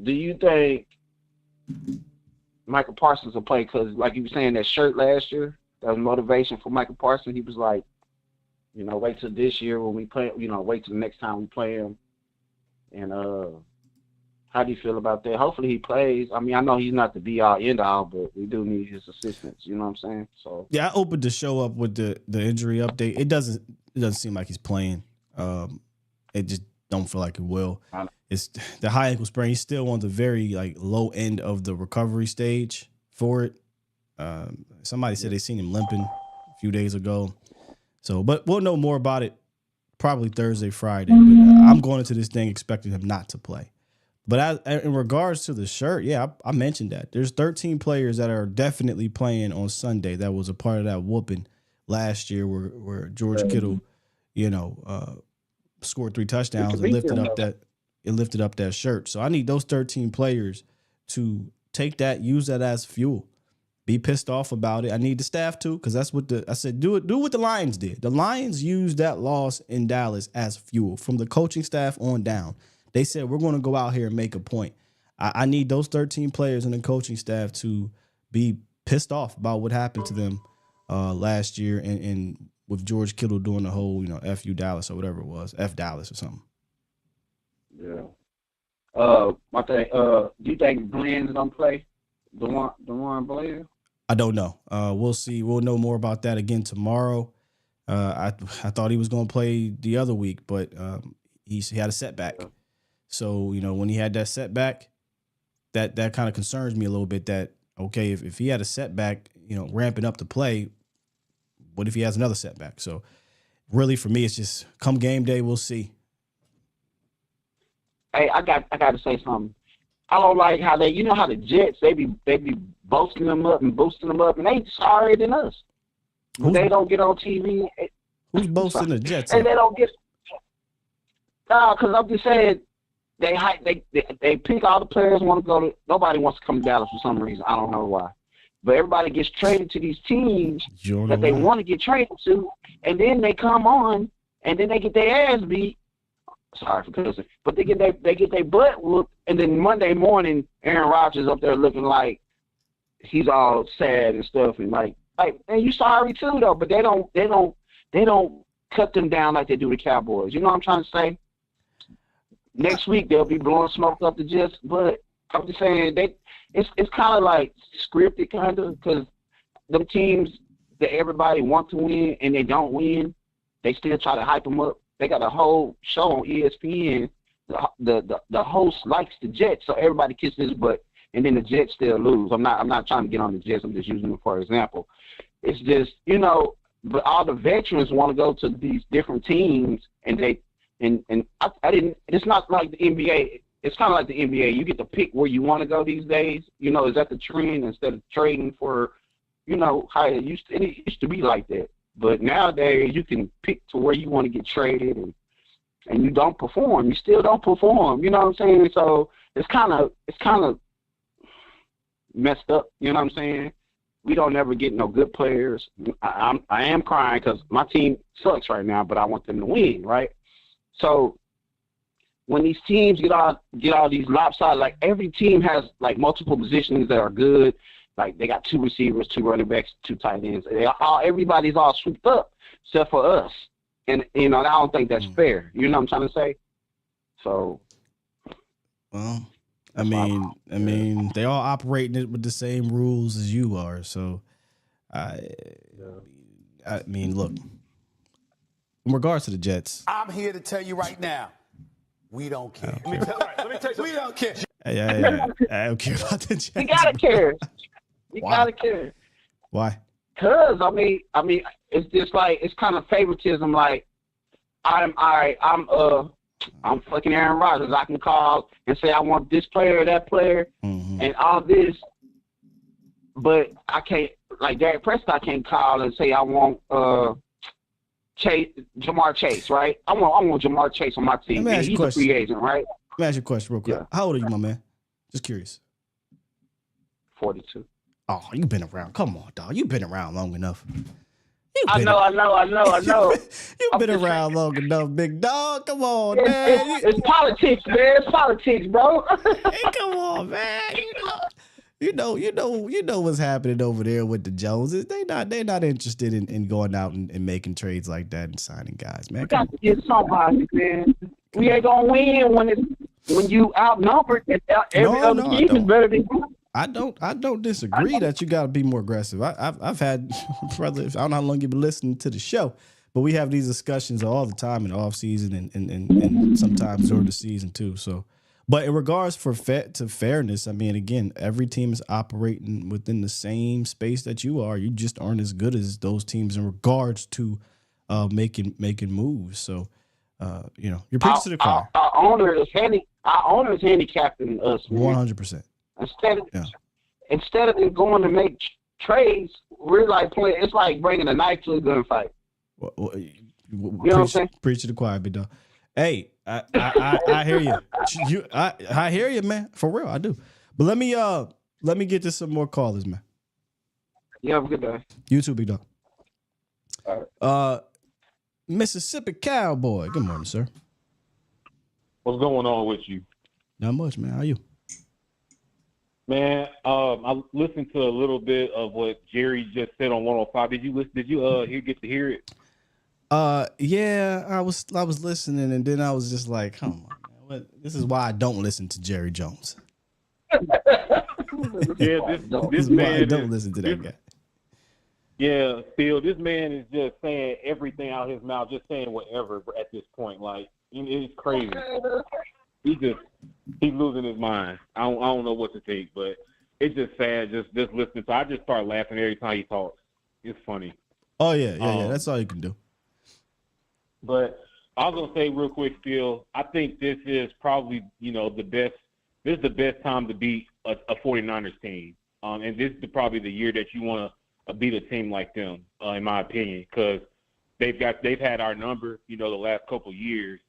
do you think Micah Parsons will play? Because like you were saying, that shirt last year, that was motivation for Micah Parsons. He was like, wait till this year when we play, wait till the next time we play him. And how do you feel about that? Hopefully he plays. I mean, I know he's not the be-all, end-all, but we do need his assistance. You know what I'm saying? So yeah, I opened the show up with the injury update. It doesn't seem like he's playing. It just don't feel like it will. It's the high ankle sprain. He's still on the very low end of the recovery stage for it. Somebody said they seen him limping a few days ago. So, but we'll know more about it probably Thursday, Friday. But I'm going into this thing expecting him not to play. But in regards to the shirt, yeah, I mentioned that. There's 13 players that are definitely playing on Sunday that was a part of that whooping last year where George Kittle, scored 3 touchdowns and lifted up that shirt. So I need those 13 players to take that, use that as fuel. Be pissed off about it. I need the staff to, because that's what I said. Do what the Lions did. The Lions used that loss in Dallas as fuel from the coaching staff on down. They said, we're going to go out here and make a point. I need those 13 players and the coaching staff to be pissed off about what happened to them last year and with George Kittle doing the whole, F you Dallas or whatever it was, F Dallas or something. Yeah. My thing, do you think Glenn's going to play? DeJuan Blair? I don't know. We'll see. We'll know more about that again tomorrow. I thought he was going to play the other week, but he had a setback. So, when he had that setback, that kind of concerns me a little bit that, okay, if he had a setback, ramping up to play, what if he has another setback? So really for me, it's just come game day, we'll see. Hey, I got to say something. I don't like how how the Jets, they be boasting them up, and they sorrier than us. They don't get on TV. Who's boasting the Jets? And they don't get. Because I'm just saying, they pick all the players want to go to. Nobody wants to come to Dallas for some reason. I don't know why, but everybody gets traded to these teams that they want to get traded to, and then they come on, and then they get their ass beat. Sorry for cussing, but they get their butt whooped, and then Monday morning, Aaron Rodgers up there looking like he's all sad and stuff, and like, man, you sorry too though, but they don't cut them down like they do the Cowboys. You know what I'm trying to say? Next week they'll be blowing smoke up the Jets, but I'm just saying it's kind of like scripted, kind of, because them teams that everybody wants to win and they don't win, they still try to hype them up. They got a whole show on ESPN. The host likes the Jets, so everybody kisses his butt, and then the Jets still lose. I'm not trying to get on the Jets. I'm just using them for example. It's just, you know, but all the veterans want to go to these different teams, and I didn't. It's not like the NBA. It's kind of like the NBA. You get to pick where you want to go these days. You know, is that the trend instead of trading for, you know, how it used to be like that. But nowadays you can pick to where you want to get traded, and you don't perform. You still don't perform. You know what I'm saying? So it's kind of messed up. You know what I'm saying? We don't ever get no good players. I am crying because my team sucks right now, but I want them to win, right? So when these teams get all these lopsided, like every team has like multiple positions that are good. Like they got 2 receivers, 2 running backs, 2 tight ends. Everybody's all swooped up except for us. And, you know, I don't think that's fair. You know what I'm trying to say? So. Well, I mean, they all operating it with the same rules as you are. So, I mean, look, in regards to the Jets. I'm here to tell you right now, we don't care. Let me tell you, we don't care. Yeah. I don't care about the Jets. You gotta care. You gotta care. Why? Cause I mean, it's just like it's kind of favoritism. Like I'm fucking Aaron Rodgers. I can call and say I want this player or that player and all this, but I can't. Like Derrick Prescott can't call and say I want Jamar Chase, right? I want Jamar Chase on my team. He's a free agent, right? Let me ask you a question real quick. Yeah. How old are you, my man? Just curious. 42. Oh, you've been around. Come on, dog. You've been around long enough. I know. You've been around long enough, big dog. Come on, man. It's politics, man. It's politics, bro. Hey, come on, man. You know what's happening over there with the Joneses. They're not interested in going out and making trades like that and signing guys, man. We got to get somebody, man. We ain't gonna win when you outnumbered. Every other team is better than you. I don't disagree that you got to be more aggressive. I've had brothers. I don't know how long you've been listening to the show, but we have these discussions all the time in the off season and sometimes during the season too. So, but in regards to fairness, I mean, again, every team is operating within the same space that you are. You just aren't as good as those teams in regards to making moves. So, you know, you're preaching to the choir. Our owner is handicapping us. 100%. Instead of them going to make trades, we're like playing. It's like bringing a knife to a gunfight. You know what I'm saying? Preach to the choir, big dog. Hey, I hear you. I hear you, man. For real, I do. But let me get to some more callers, man. You have a good day. You too, big dog. All right. Mississippi Cowboy. Good morning, sir. What's going on with you? Not much, man. How are you? Man, I listened to a little bit of what Jerry just said on 105. Did you get to hear it? Yeah, I was listening, and then I was just like, come on, man. This is why I don't listen to Jerry Jones. Yeah, this man don't listen to that guy. Yeah, Phil, this man is just saying everything out of his mouth, just saying whatever at this point. Like, it's crazy. He's losing his mind. I don't know what to think, but it's just sad just listening. So I just start laughing every time he talks. It's funny. Oh yeah. That's all you can do. But I was gonna say real quick, Phil, I think this is probably the best. This is the best time to beat a 49ers team, and this is probably the year that you want to beat a team like them, in my opinion, because they've had our number, the last couple of years.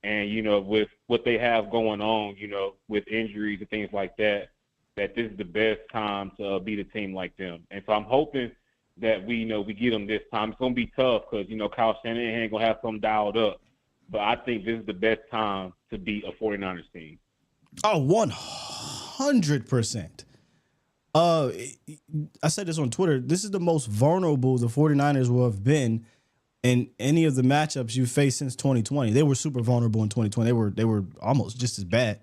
And, with what they have going on, with injuries and things like that this is the best time to beat a team like them. And so I'm hoping that we get them this time. It's going to be tough because, Kyle Shanahan ain't going to have something dialed up. But I think this is the best time to beat a 49ers team. Oh, 100%. I said this on Twitter. This is the most vulnerable the 49ers will have been in any of the matchups you faced since 2020. They were super vulnerable in 2020. They were almost just as bad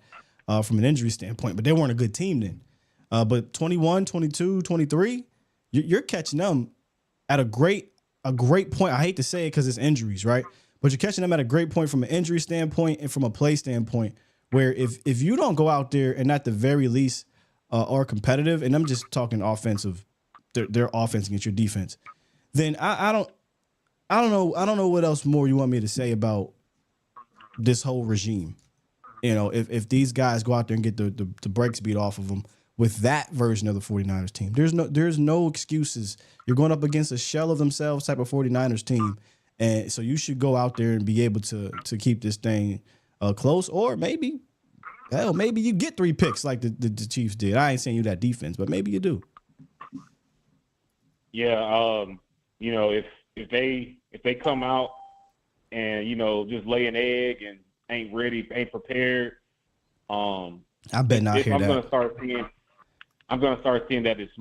from an injury standpoint, but they weren't a good team then. But 21, 22, 23, you're catching them at a great point. I hate to say it because it's injuries, right? But you're catching them at a great point from an injury standpoint and from a play standpoint, where if you don't go out there and at the very least are competitive, and I'm just talking offensive, their offense against your defense, then I don't know what else more you want me to say about this whole regime. You know, if these guys go out there and get the brakes beat off of them with that version of the 49ers team, there's no excuses. You're going up against a shell of themselves type of 49ers team. And so you should go out there and be able to keep this thing close, or maybe you get 3 picks like the Chiefs did. I ain't saying you that defense, but maybe you do. Yeah, you know, if they come out and, you know, just lay an egg and ain't ready, ain't prepared, I bet not hear that. I'm gonna start seeing that it's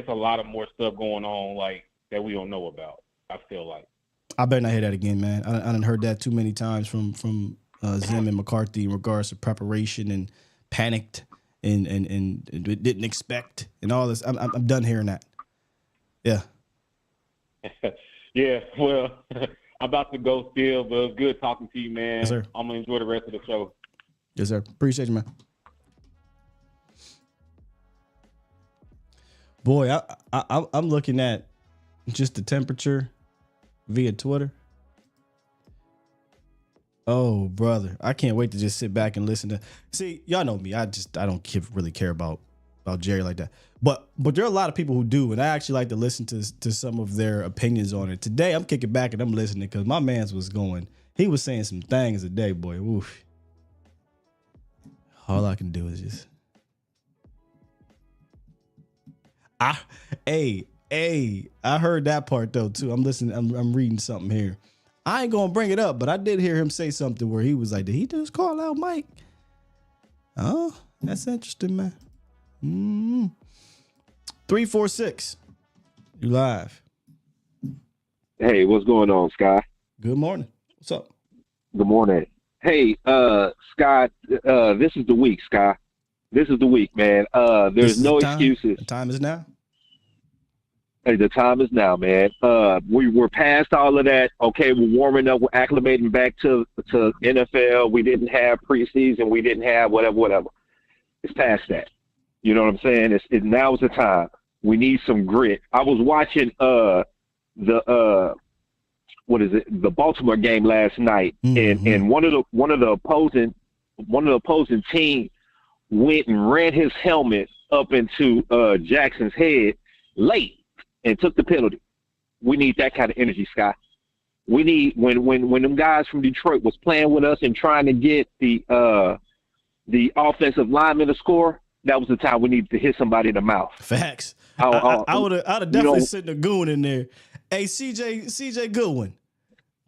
a lot of more stuff going on like that we don't know about. I feel like I better not hear that again, man. I done heard that too many times from Zim and McCarthy in regards to preparation and panicked and didn't expect and all this. I'm done hearing that. Yeah. Yeah. Well, I'm about to go still, but it was good talking to you, man. Yes, sir. I'm gonna enjoy the rest of the show. Yes, sir. Appreciate you, man. Boy, I'm looking at just the temperature via Twitter. Oh, brother. I can't wait to just sit back and listen to. See, y'all know me. I don't really care about Jerry like that. But there are a lot of people who do, and I actually like to listen to some of their opinions on it. Today, I'm kicking back and I'm listening because my man's was going. He was saying some things today, boy. Oof. All I can do is just. I heard that part though too. I'm listening. I'm reading something here. I ain't gonna bring it up, but I did hear him say something where he was like, "Did he just call out Mike?" Oh, that's interesting, man. 346. You live. Hey, what's going on, Sky? Good morning. What's up? Good morning. Hey, Sky. This is the week, Sky. This is the week, man. There's no excuses. The time is now. Hey, the time is now, man. We're past all of that. Okay, we're warming up. We're acclimating back to NFL. We didn't have preseason. We didn't have whatever. It's past that. You know what I'm saying? Now is the time. We need some grit. I was watching the Baltimore game last night, and one of the opposing team went and ran his helmet up into Jackson's head late and took the penalty. We need that kind of energy, Scott. We need when them guys from Detroit was playing with us and trying to get the offensive lineman to score. That was the time we needed to hit somebody in the mouth. Facts. I would have definitely sent a goon in there. Hey, CJ Goodwin,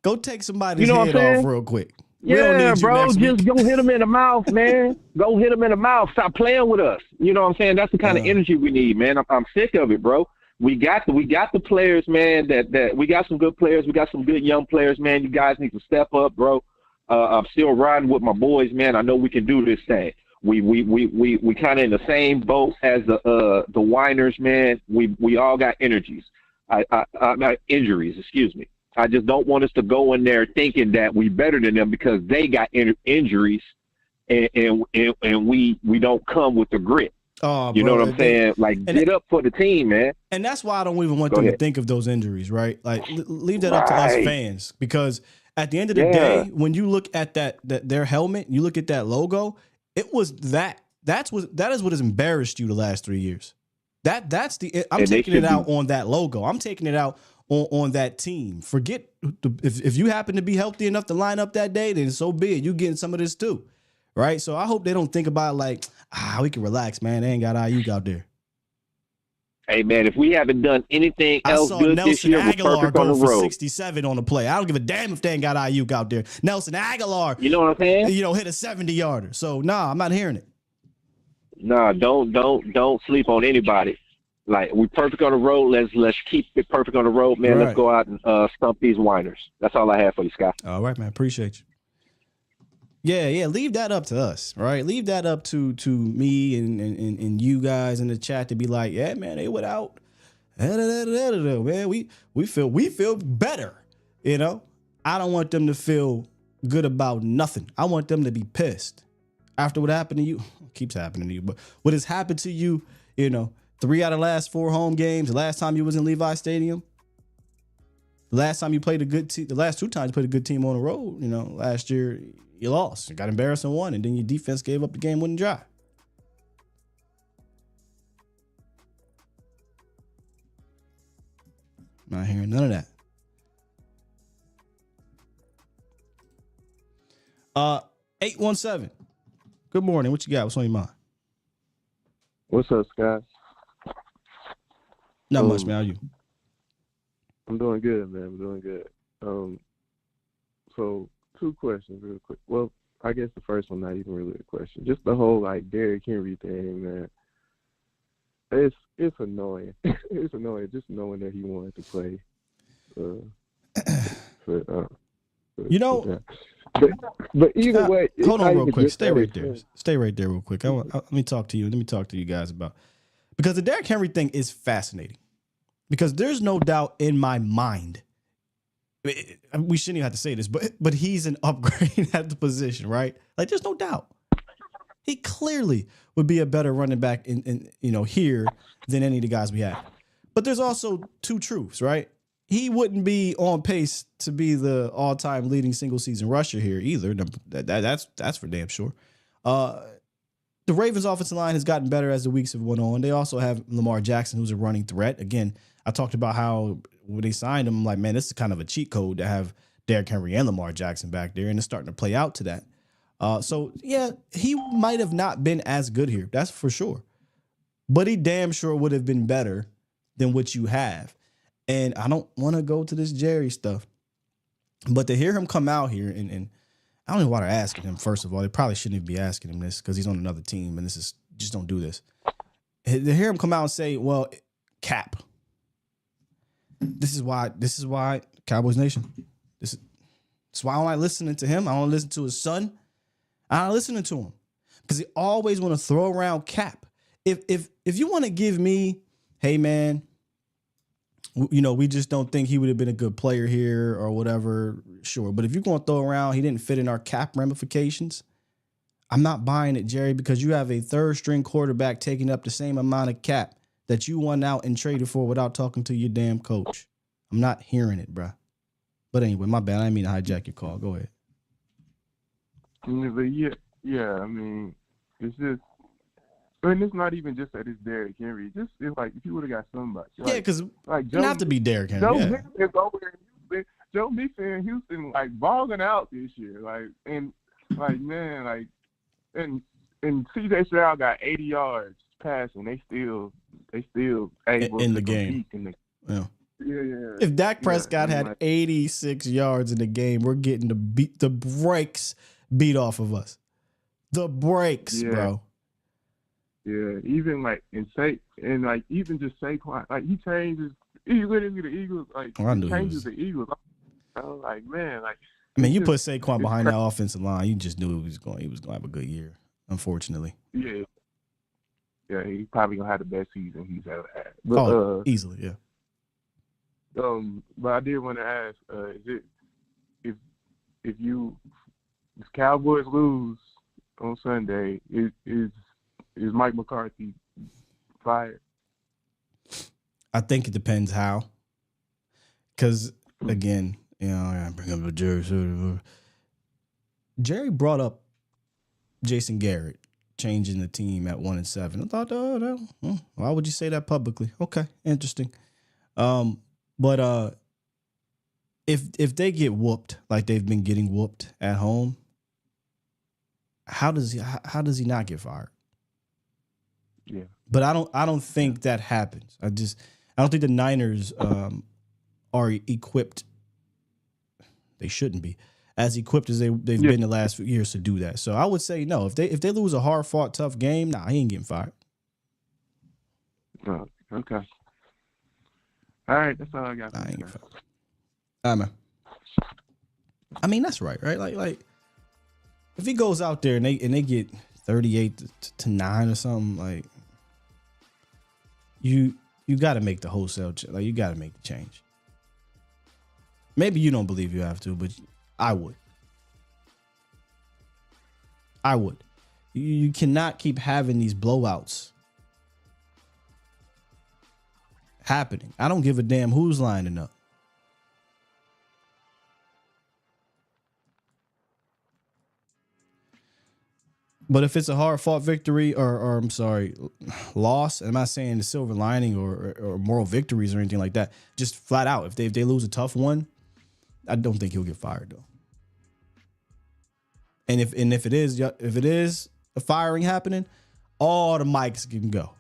go take somebody's head off real quick. Yeah, bro, just go hit him in the mouth, man. Go hit him in the mouth. Stop playing with us. You know what I'm saying? That's the kind of energy we need, man. I'm sick of it, bro. We got the players, man. That we got some good players. We got some good young players, man. You guys need to step up, bro. I'm still riding with my boys, man. I know we can do this thing. We kind of in the same boat as the whiners, man. We all got energies. Not injuries, excuse me. I just don't want us to go in there thinking that we better than them because they got injuries, and we don't come with the grit. Oh, you know what I'm saying? Like, get up for the team, man. And that's why I don't even want them to think of those injuries, right? Like, leave that up to us fans, because at the end of the day, when you look at their helmet, you look at that logo, it was that is what has embarrassed you the last 3 years. I'm taking it out on that logo. I'm taking it out on that team. Forget if you happen to be healthy enough to line up that day, then so be it. You getting some of this too, right? So I hope they don't think about it like, we can relax, man. They ain't got Ayuk out there. Hey, man, if we haven't done anything else good this year, we're perfect on the road. For 67 on the play. I don't give a damn if they ain't got Ayuk out there. Nelson Aguilar, you know what I'm saying? Hit a 70-yarder. So, I'm not hearing it. Nah, don't sleep on anybody. Like, we perfect on the road. Let's keep it perfect on the road, man. Right. Let's go out and stump these whiners. That's all I have for you, Scott. All right, man. Appreciate you. Yeah. Leave that up to us, right? Leave that up to me and you guys in the chat to be like, yeah, man, they went out. Man, we feel better. You know, I don't want them to feel good about nothing. I want them to be pissed after what happened to you. Keeps happening to you, but what has happened to you? 3 out of the last 4 home games. The last time you was in Levi Stadium. The last time you played a good team. The last 2 times you played a good team on the road. Last year you lost. You got embarrassed and won, and then your defense gave up the game, wouldn't dry. Not hearing none of that. 817. Good morning. What you got? What's on your mind? What's up, Scott? Not much, man. How are you? I'm doing good, man. I'm doing good. So 2 questions real quick. Well, I guess the first one not even really a question. Just the whole Derrick Henry thing, man. It's annoying. It's annoying just knowing that he wanted to play. But either way, hold on real quick. Stay right there. Stay right there real quick. Let me talk to you. Let me talk to you guys about, because the Derrick Henry thing is fascinating, because there's no doubt in my mind. We shouldn't even have to say this, but he's an upgrade at the position, right? Like, there's no doubt. He clearly would be a better running back in here than any of the guys we have. But there's also 2 truths, right? He wouldn't be on pace to be the all-time leading single-season rusher here either. That's for damn sure. The Ravens' offensive line has gotten better as the weeks have went on. They also have Lamar Jackson, who's a running threat. Again, I talked about how when they signed him, I'm like, man, this is kind of a cheat code to have Derrick Henry and Lamar Jackson back there, and it's starting to play out to that. So, yeah, he might have not been as good here. That's for sure. But he damn sure would have been better than what you have. And I don't want to go to this Jerry stuff. But to hear him come out here, and I don't know why they're asking him, first of all. They probably shouldn't even be asking him this because he's on another team, and this is just don't do this. To hear him come out and say, well, cap. This is why Cowboys Nation. This is why I don't like listening to him. I don't listen to his son. I'm not listening to him because he always want to throw around cap. If you want to give me, hey man, we just don't think he would have been a good player here or whatever, sure. But if you're going to throw around, he didn't fit in our cap ramifications, I'm not buying it, Jerry, because you have a 3rd string quarterback taking up the same amount of cap that you went out and traded for without talking to your damn coach. I'm not hearing it, bruh. But anyway, my bad. I didn't mean to hijack your call. Go ahead. Yeah. I mean, it's just. And it's not even just that it's Derrick Henry. It's like if you would have got somebody. Yeah, because you have to be Derrick Henry. Joe Mixon is over in Houston. Joe Mixon in Houston, balling out this year. And CJ Stroud got 80 yards passing. They still able in to the game. Yeah. If Dak Prescott had 86 yards in the game, we're getting the brakes beat off of us. The brakes, bro. Yeah, even even just Saquon, he changes. He literally the Eagles, changes the Eagles. I was like, man, I mean, you put Saquon behind that offensive line, you just knew he was going to have a good year. Unfortunately. Yeah, he's probably gonna have the best season he's ever had. But, easily, yeah. But I did want to ask, if Cowboys lose on Sunday, is Mike McCarthy fired? I think it depends how. Because, again, I gotta bring up a Jerry. Jerry brought up Jason Garrett changing the team at 1-7. I thought, why would you say that publicly? Okay, interesting. But if they get whooped like they've been getting whooped at home, how does he not get fired? Yeah. But I don't think that happens. I don't think the Niners are equipped. They shouldn't be as equipped as they've been the last few years to do that. So I would say no. If they lose a hard fought tough game, he ain't getting fired. Okay. All right, that's all I got. All right, man. I mean, that's right? Like, if he goes out there and they get 38 to 9 or something, like, you got to make the wholesale. Like, you got to make the change. Maybe you don't believe you have to, but I would. You cannot keep having these blowouts happening. I don't give a damn who's lining up. But if it's a hard-fought victory or I'm sorry, loss, I'm not saying the silver lining or moral victories or anything like that. Just flat out, if they lose a tough one, I don't think he'll get fired though. And if it is a firing happening, all the mics can go.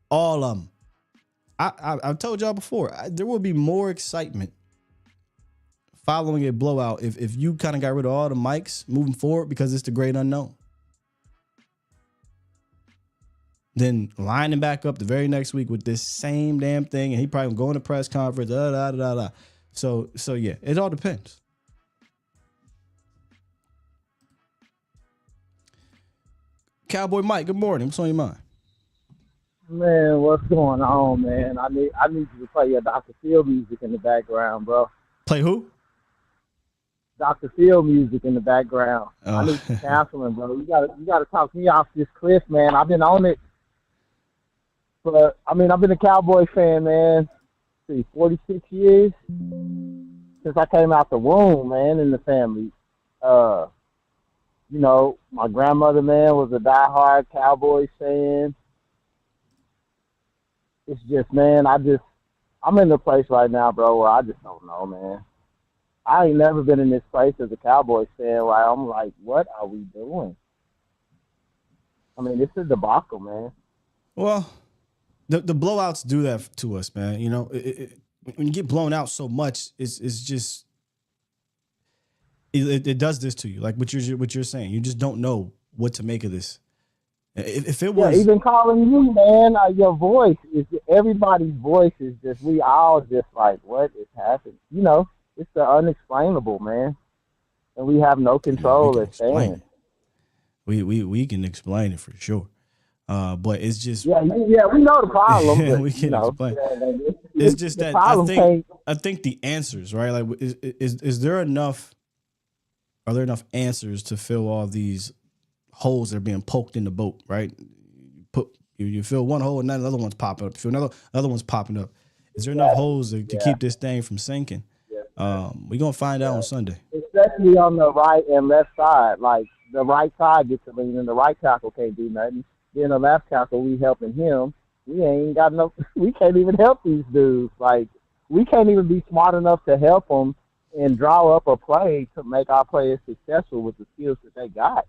All of them. I've told y'all before, there will be more excitement following a blowout if you kind of got rid of all the mics moving forward because it's the great unknown. Then lining back up the very next week with this same damn thing, and he probably going to press conference. So yeah, it all depends. Cowboy Mike, good morning. What's on your mind? Man, what's going on, man? I need you to play your Dr. Phil music in the background, bro. Play who? Dr. Phil music in the background. Oh. I need some counseling, bro. You gotta talk me off this cliff, man. I've been on it. But I've been a Cowboy fan, man. 46 years since I came out the womb, man, in the family. My grandmother, man, was a diehard Cowboys fan. It's just, man, I'm in the place right now, bro, where I just don't know, man. I ain't never been in this place as a Cowboys fan where I'm like, what are we doing? This is a debacle, man. Well, the blowouts do that to us, man. You know, when you get blown out so much, it's just it does this to you. Like what you're saying, you just don't know what to make of this. If it was even calling you, man, your voice is everybody's voice is just we all just like what is happening. It's the unexplainable, man, and we have no control as fans. We can explain it for sure, but it's just we know the problem. Yeah, but, we can explain. It's just that I think the answers, right? Like, is there enough? Are there enough answers to fill all these holes that are being poked in the boat, right? You fill one hole and then another one's popping up. You fill another one's popping up. Is there enough holes to keep this thing from sinking? We're gonna find out on Sunday. Especially on the right and left side. Like the right side gets to lean and the right tackle can't do nothing. Then the left tackle, we helping him. We ain't got enough. We can't even help these dudes. Like we can't even be smart enough to help them and draw up a play to make our players successful with the skills that they got.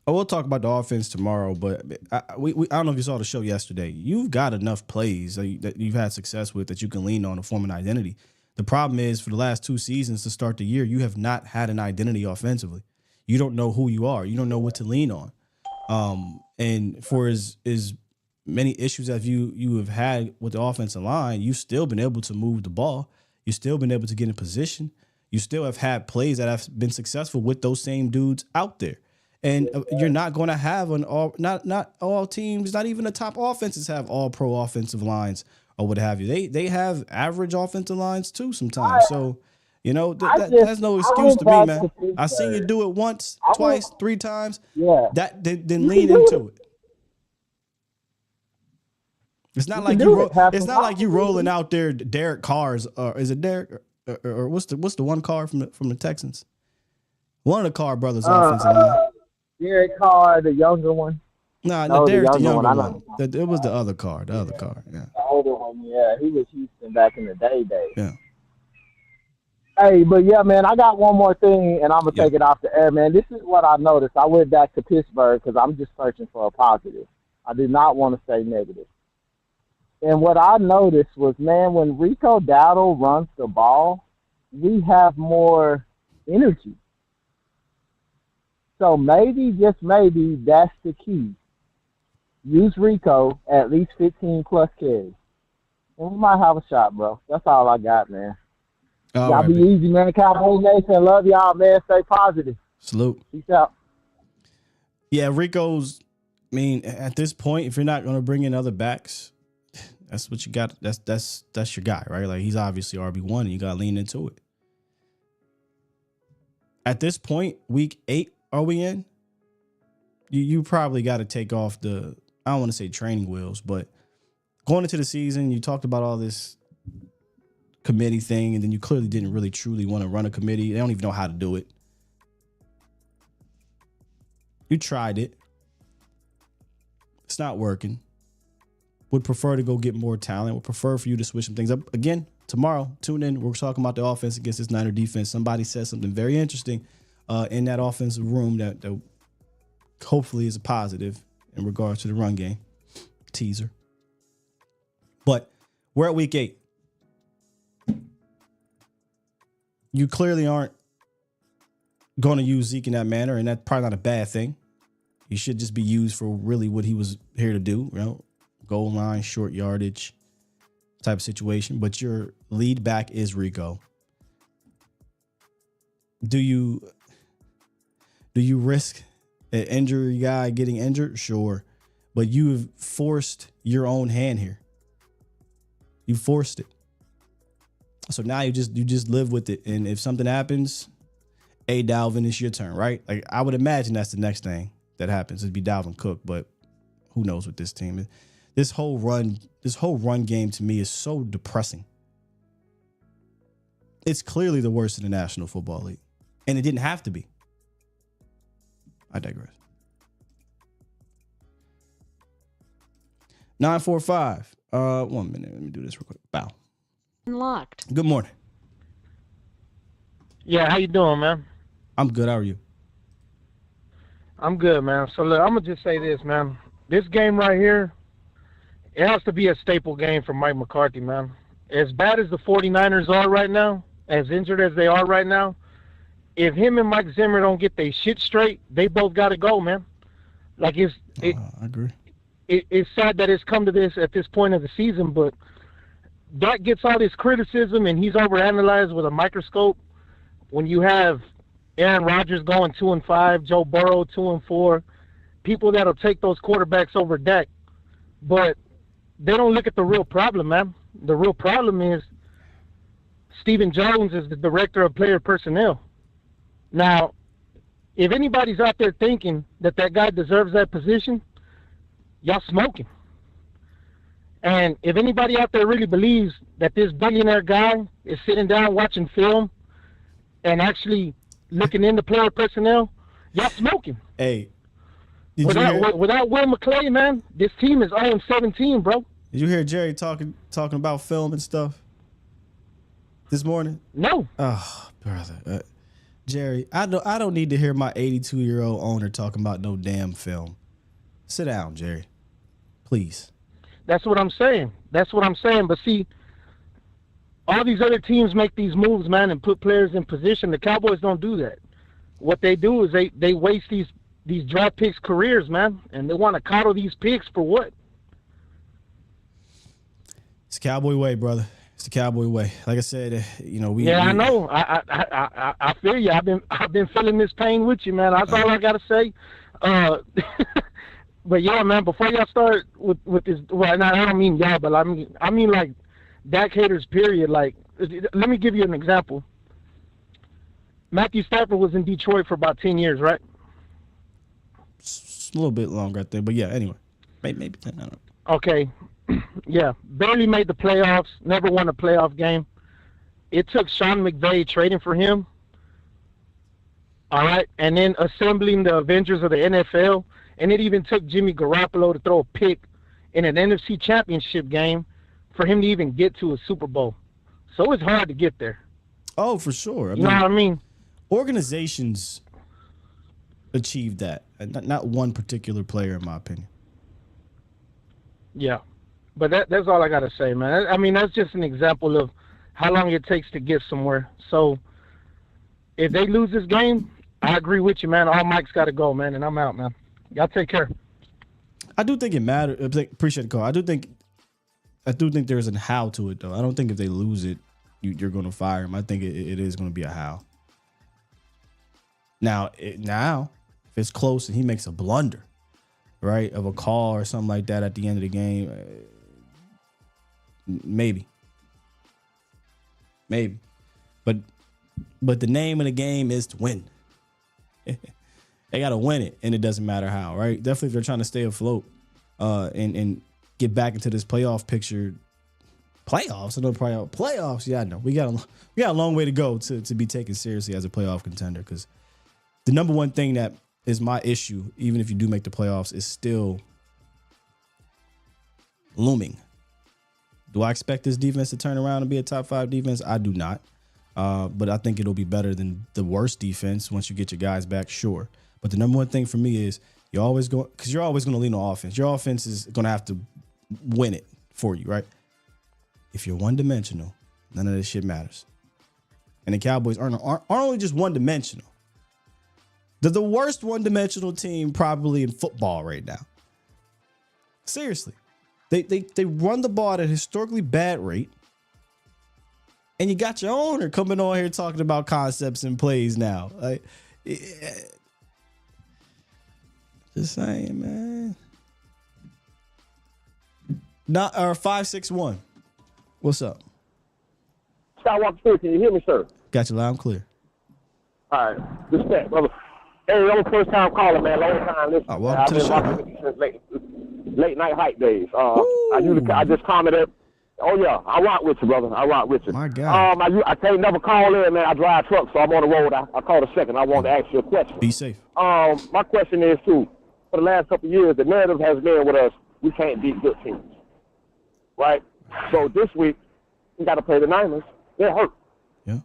We'll talk about the offense tomorrow, but I don't know if you saw the show yesterday. You've got enough plays that you've had success with that you can lean on to form an identity. The problem is for the last 2 seasons to start the year, you have not had an identity offensively. You don't know who you are. You don't know what to lean on. And for as many issues as you have had with the offensive line, you've still been able to move the ball. You've still been able to get in position. You still have had plays that have been successful with those same dudes out there. And you're not going to have not all teams, not even the top offenses have all pro offensive lines or what have you. They have average offensive lines too sometimes. So, that's no excuse to me, man. I seen you do it once, twice, 3 times. Yeah. Then lean into it. It's not like you rolling out there Derrick Carr's is it Derrick or what's the one Carr from the Texans? One of the Carr brothers offensive line. Derek Carr, the younger one. No, Derek the younger one. It was the other Carr. Yeah. The older one, yeah. He was Houston back in the day. Yeah. Hey, but yeah, man, I got one more thing, and I'm going to take it off the air, man. This is what I noticed. I went back to Pittsburgh because I'm just searching for a positive. I did not want to say negative. And what I noticed was, man, when Rico Dowdle runs the ball, we have more energy. So maybe, just maybe, that's the key. Use Rico at least 15-plus carries. And we might have a shot, bro. That's all I got, man. Y'all be easy, man. Cowboys Nation, love y'all, man. Stay positive. Salute. Peace out. Yeah, Rico's, I mean, at this point, if you're not going to bring in other backs, that's what you got. That's your guy, right? Like, he's obviously RB1, and you got to lean into it. At this point, week 8, are we in? You probably got to take off the, I don't want to say training wheels, but going into the season, you talked about all this committee thing, and then you clearly didn't really truly want to run a committee. They don't even know how to do it. You tried it. It's not working. Would prefer to go get more talent. Would prefer for you to switch some things up. Again, tomorrow, tune in. We're talking about the offense against this Niner defense. Somebody said something very interesting in that offensive room that hopefully is a positive in regards to the run game. Teaser. But we're at week 8. You clearly aren't going to use Zeke in that manner, and that's probably not a bad thing. He should just be used for really what he was here to do, you know, goal line, short yardage type of situation. But your lead back is Rico. Do you risk an injury guy getting injured? Sure. But you have forced your own hand here. You forced it. So now you just live with it. And if something happens, hey, Dalvin, it's your turn, right? Like, I would imagine that's the next thing that happens. It'd be Dalvin Cook, but who knows with this team. This whole run game to me is so depressing. It's clearly the worst in the National Football League. And it didn't have to be. I digress. 945. 1 minute. Let me do this real quick. Bow. Unlocked. Good morning. Yeah, how you doing, man? I'm good. How are you? I'm good, man. So look, I'm gonna just say this, man. This game right here, it has to be a staple game for Mike McCarthy, man. As bad as the 49ers are right now, as injured as they are right now, if him and Mike Zimmer don't get their shit straight, they both got to go, man. Like, I agree. It's sad that it's come to this at this point of the season, but that gets all this criticism, and he's overanalyzed with a microscope. When you have Aaron Rodgers going 2-5, Joe Burrow 2-4, people that'll take those quarterbacks over Dak, but they don't look at the real problem, man. The real problem is Stephen Jones is the director of player personnel. Now, if anybody's out there thinking that guy deserves that position, y'all smoking. And if anybody out there really believes that this billionaire guy is sitting down watching film and actually looking into player personnel, y'all smoking. Hey, without Will McClay, man, this team is 0-17, bro. Did you hear Jerry talking about film and stuff this morning? No. Oh, brother. Jerry, I don't need to hear my 82-year-old owner talking about no damn film. Sit down, Jerry. Please. That's what I'm saying. But see, all these other teams make these moves, man, and put players in position. The Cowboys don't do that. What they do is they waste these draft picks' careers, man, and they want to coddle these picks for what? It's the Cowboy way, brother. It's the Cowboy way. Like I said, I know. I feel you. I've been feeling this pain with you, man. That's all I gotta say. But yeah, man. Before y'all start with this, well, I don't mean y'all, but I mean like Dak haters. Period. Like, let me give you an example. Matthew Stafford was in Detroit for about 10 years, right? It's a little bit longer, I think. But yeah, anyway, maybe 10. I don't know. Okay. Yeah, barely made the playoffs, never won a playoff game. It took Sean McVay trading for him, all right, and then assembling the Avengers of the NFL, and it even took Jimmy Garoppolo to throw a pick in an NFC Championship game for him to even get to a Super Bowl. So it's hard to get there. Oh, for sure. You know what I mean? Organizations achieve that, not one particular player, in my opinion. Yeah. But that's all I got to say, man. I mean, that's just an example of how long it takes to get somewhere. So if they lose this game, I agree with you, man. All Mike's got to go, man, and I'm out, man. Y'all take care. I do think it matters. Appreciate the call. I do think there's a how to it, though. I don't think if they lose it, you're going to fire him. I think it is going to be a how. Now, if it's close and he makes a blunder, right, of a call or something like that at the end of the game, maybe. But the name of the game is to win. They got to win it, and it doesn't matter how, right? Definitely if they're trying to stay afloat and get back into this playoff picture. Playoffs? I know playoffs. Yeah, I know. We got a long way to go to be taken seriously as a playoff contender, because the number one thing that is my issue, even if you do make the playoffs, is still looming. Do I expect this defense to turn around and be a top 5 defense? I do not. But I think it'll be better than the worst defense once you get your guys back, sure. But the number one thing for me is you're always going to lean on offense. Your offense is going to have to win it for you, right? If you're one-dimensional, none of this shit matters. And the Cowboys aren't only just one-dimensional. They're the worst one-dimensional team probably in football right now. Seriously. They run the ball at a historically bad rate. And you got your owner coming on here talking about concepts and plays now. Like, just saying, man. Not or 561. What's up? Skywalker, can you hear me, sir? Got you loud and clear. All right, respect, brother. Hey, I'm a first time caller, man. Long time listening. Welcome to the show. I've been rocking with you since late night hype days. I just commented. Oh yeah, I rock with you, brother. I rock with you. My God. I can't never call in, man. I drive trucks, so I'm on the road. I called a second. I wanted to ask you a question. Be safe. My question is too. For the last couple of years, the narrative has been with us: we can't beat good teams, right? So this week we got to play the Niners. They're hurt. Yeah.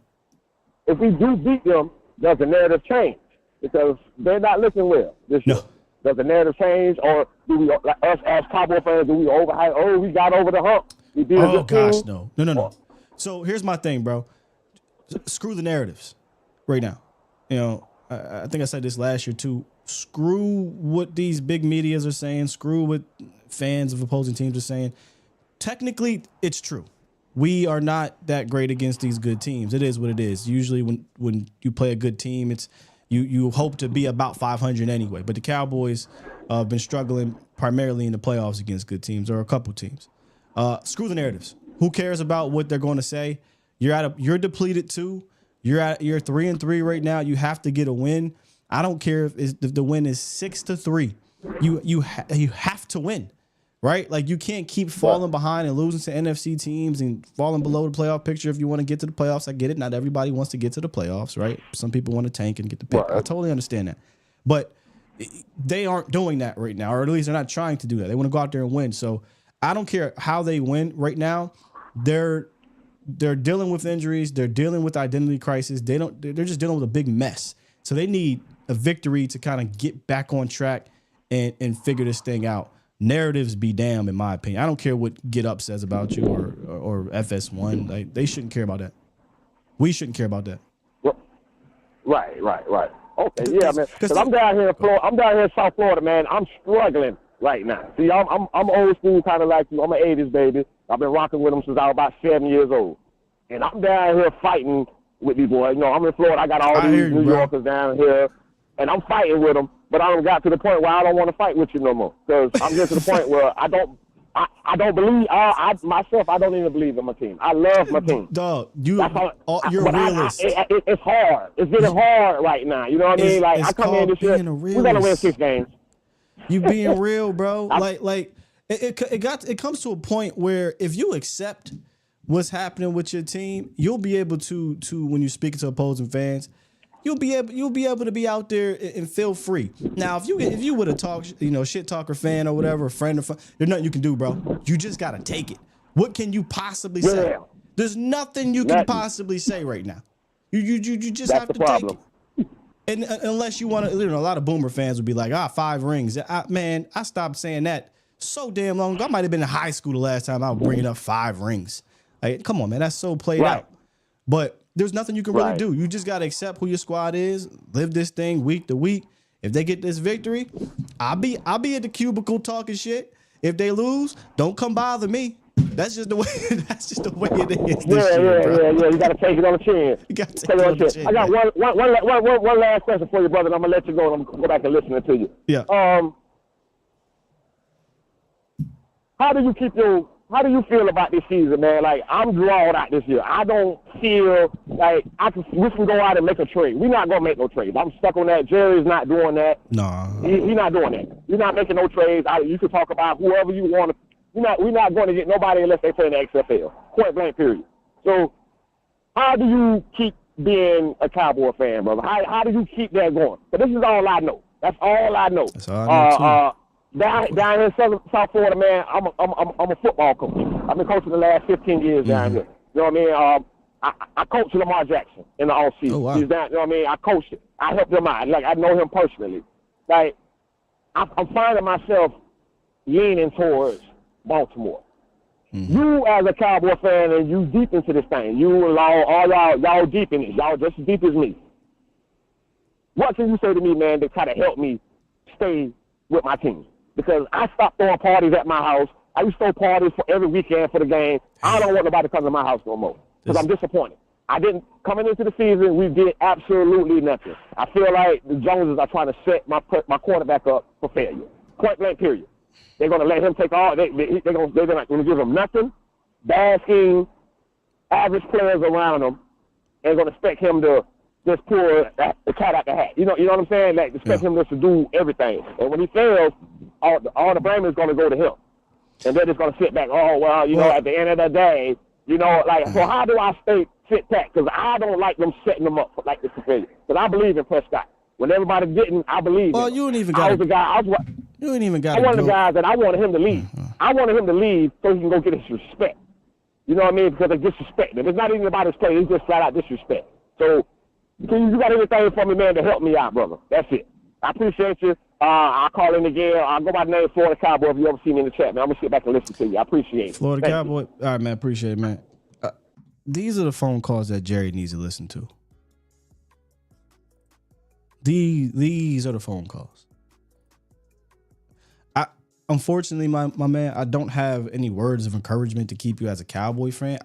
If we do beat them, does the narrative change? Because they're not looking well this year. Does the narrative change, or do we, like us as Cowboy fans, do we overhype? Oh, we got over the hump. We beat a good gosh, team? no. So here's my thing, bro. Screw the narratives right now. You know, I think I said this last year too. Screw what these big medias are saying. Screw what fans of opposing teams are saying. Technically, it's true. We are not that great against these good teams. It is what it is. Usually when you play a good team, it's you hope to be about 500 anyway. But the Cowboys have been struggling primarily in the playoffs against good teams or a couple teams. Screw the narratives. Who cares about what they're going to say? You're depleted too. You're 3-3 right now. You have to get a win. I don't care if the win is 6-3. You have to win, right? Like you can't keep falling behind and losing to NFC teams and falling below the playoff picture if you want to get to the playoffs. I get it. Not everybody wants to get to the playoffs, right? Some people want to tank and get the pick. I totally understand that, but they aren't doing that right now, or at least they're not trying to do that. They want to go out there and win. So I don't care how they win right now. They're dealing with injuries. They're dealing with identity crisis. They're just dealing with a big mess. So they need a victory to kind of get back on track and figure this thing out. Narratives be damned, in my opinion. I don't care what Get Up says about you or FS1. Like they shouldn't care about that. We shouldn't care about that. Right. Okay, yeah, man. Because I'm down here in Florida. I'm down here in South Florida, man. I'm struggling right now. See, I'm old school, kind of like you. I'm an '80s baby. I've been rocking with them since I was about 7 years old, and I'm down here fighting with these boys. You know, I'm in Florida. I got all these New Yorkers down here, and I'm fighting with them. But I don't got to the point where I don't want to fight with you no more. Because I'm getting to the point where I don't believe myself. I don't even believe in my team. I love my team. Dog, you're a realist. It's hard. It's getting hard right now. You know what I mean? Like I come in this year, we're gonna win 6 games. You being real, bro. It comes to a point where if you accept what's happening with your team, you'll be able to when you're speaking to opposing fans, you'll be able to be out there and feel free. Now, if you would have talked, shit talker fan or whatever, a friend or fun, there's nothing you can do, bro. You just gotta take it. What can you possibly say? There's nothing you can possibly say right now. You just have to take it. And unless you want to, a lot of Boomer fans would be like, 5 rings. Man, I stopped saying that so damn long ago. I might have been in high school the last time I was bringing up 5 rings. Like, come on, man, that's so played out. But there's nothing you can really do. You just got to accept who your squad is, live this thing week to week. If they get this victory, I'll be at the cubicle talking shit. If they lose, don't come bother me. That's just the way. That's just the way it is. Yeah. You got to take it on the chin. You got to take it on the chin. I got one last question for you, brother. And I'm gonna let you go. And I'm gonna go back and listen to you. Yeah. How do you feel about this season, man? Like, I'm drawn out this year. I don't feel like we can go out and make a trade. We're not gonna make no trades. I'm stuck on that. Jerry's not doing that. No. He's not doing that. You're not making no trades. You can talk about whoever you want to. We're not going to get nobody unless they play in the XFL. Point blank, period. So, how do you keep being a Cowboy fan, brother? How do you keep that going? But this is all I know. That's all I know. That's all I know too. Down in South Florida, man, I'm a football coach. I've been coaching the last 15 years down here. You know what I mean? I coached Lamar Jackson in the offseason. Oh, wow. He's down. You know what I mean? I coached it. I helped him out. Like, I know him personally. Like, I'm finding myself leaning towards Baltimore. You as a Cowboy fan, and you deep into this thing. Y'all deep in it. Y'all just as deep as me. What can you say to me, man, to try to help me stay with my team? Because I stopped throwing parties at my house. I used to throw parties for every weekend for the game. I don't want nobody to come to my house no more because I'm disappointed. Coming into the season, we did absolutely nothing. I feel like the Joneses are trying to set my quarterback up for failure. Point blank, period. They're going to let him take all. They're going to give him nothing. Bad scheme, average players around him, and going to expect him to just pull the cat out the hat. You know what I'm saying? Like, expect him just to do everything. And when he fails, all the blame is going to go to him. And they're just going to sit back. Oh, well, you know, at the end of the day, you know, like, so how do I stay sit back? Because I don't like them setting them up like this. Because I believe in Prescott. When everybody's getting, I believe in him. Well, you ain't even got. You ain't even got. I'm one of the guys that I wanted him to leave. I wanted him to leave so he can go get his respect. You know what I mean? Because they disrespect him. It's not even about his play. It's just flat out disrespect. So, you got anything for me, man, to help me out, brother? That's it. I appreciate you. I'll call in again. I'll go by the name of Florida Cowboy if you ever see me in the chat, man. I'm going to sit back and listen to you. I appreciate it. Florida Cowboy. All right, man. Appreciate it, man. These are the phone calls that Jerry needs to listen to. These are the phone calls. Unfortunately, my man, I don't have any words of encouragement to keep you as a Cowboy fan.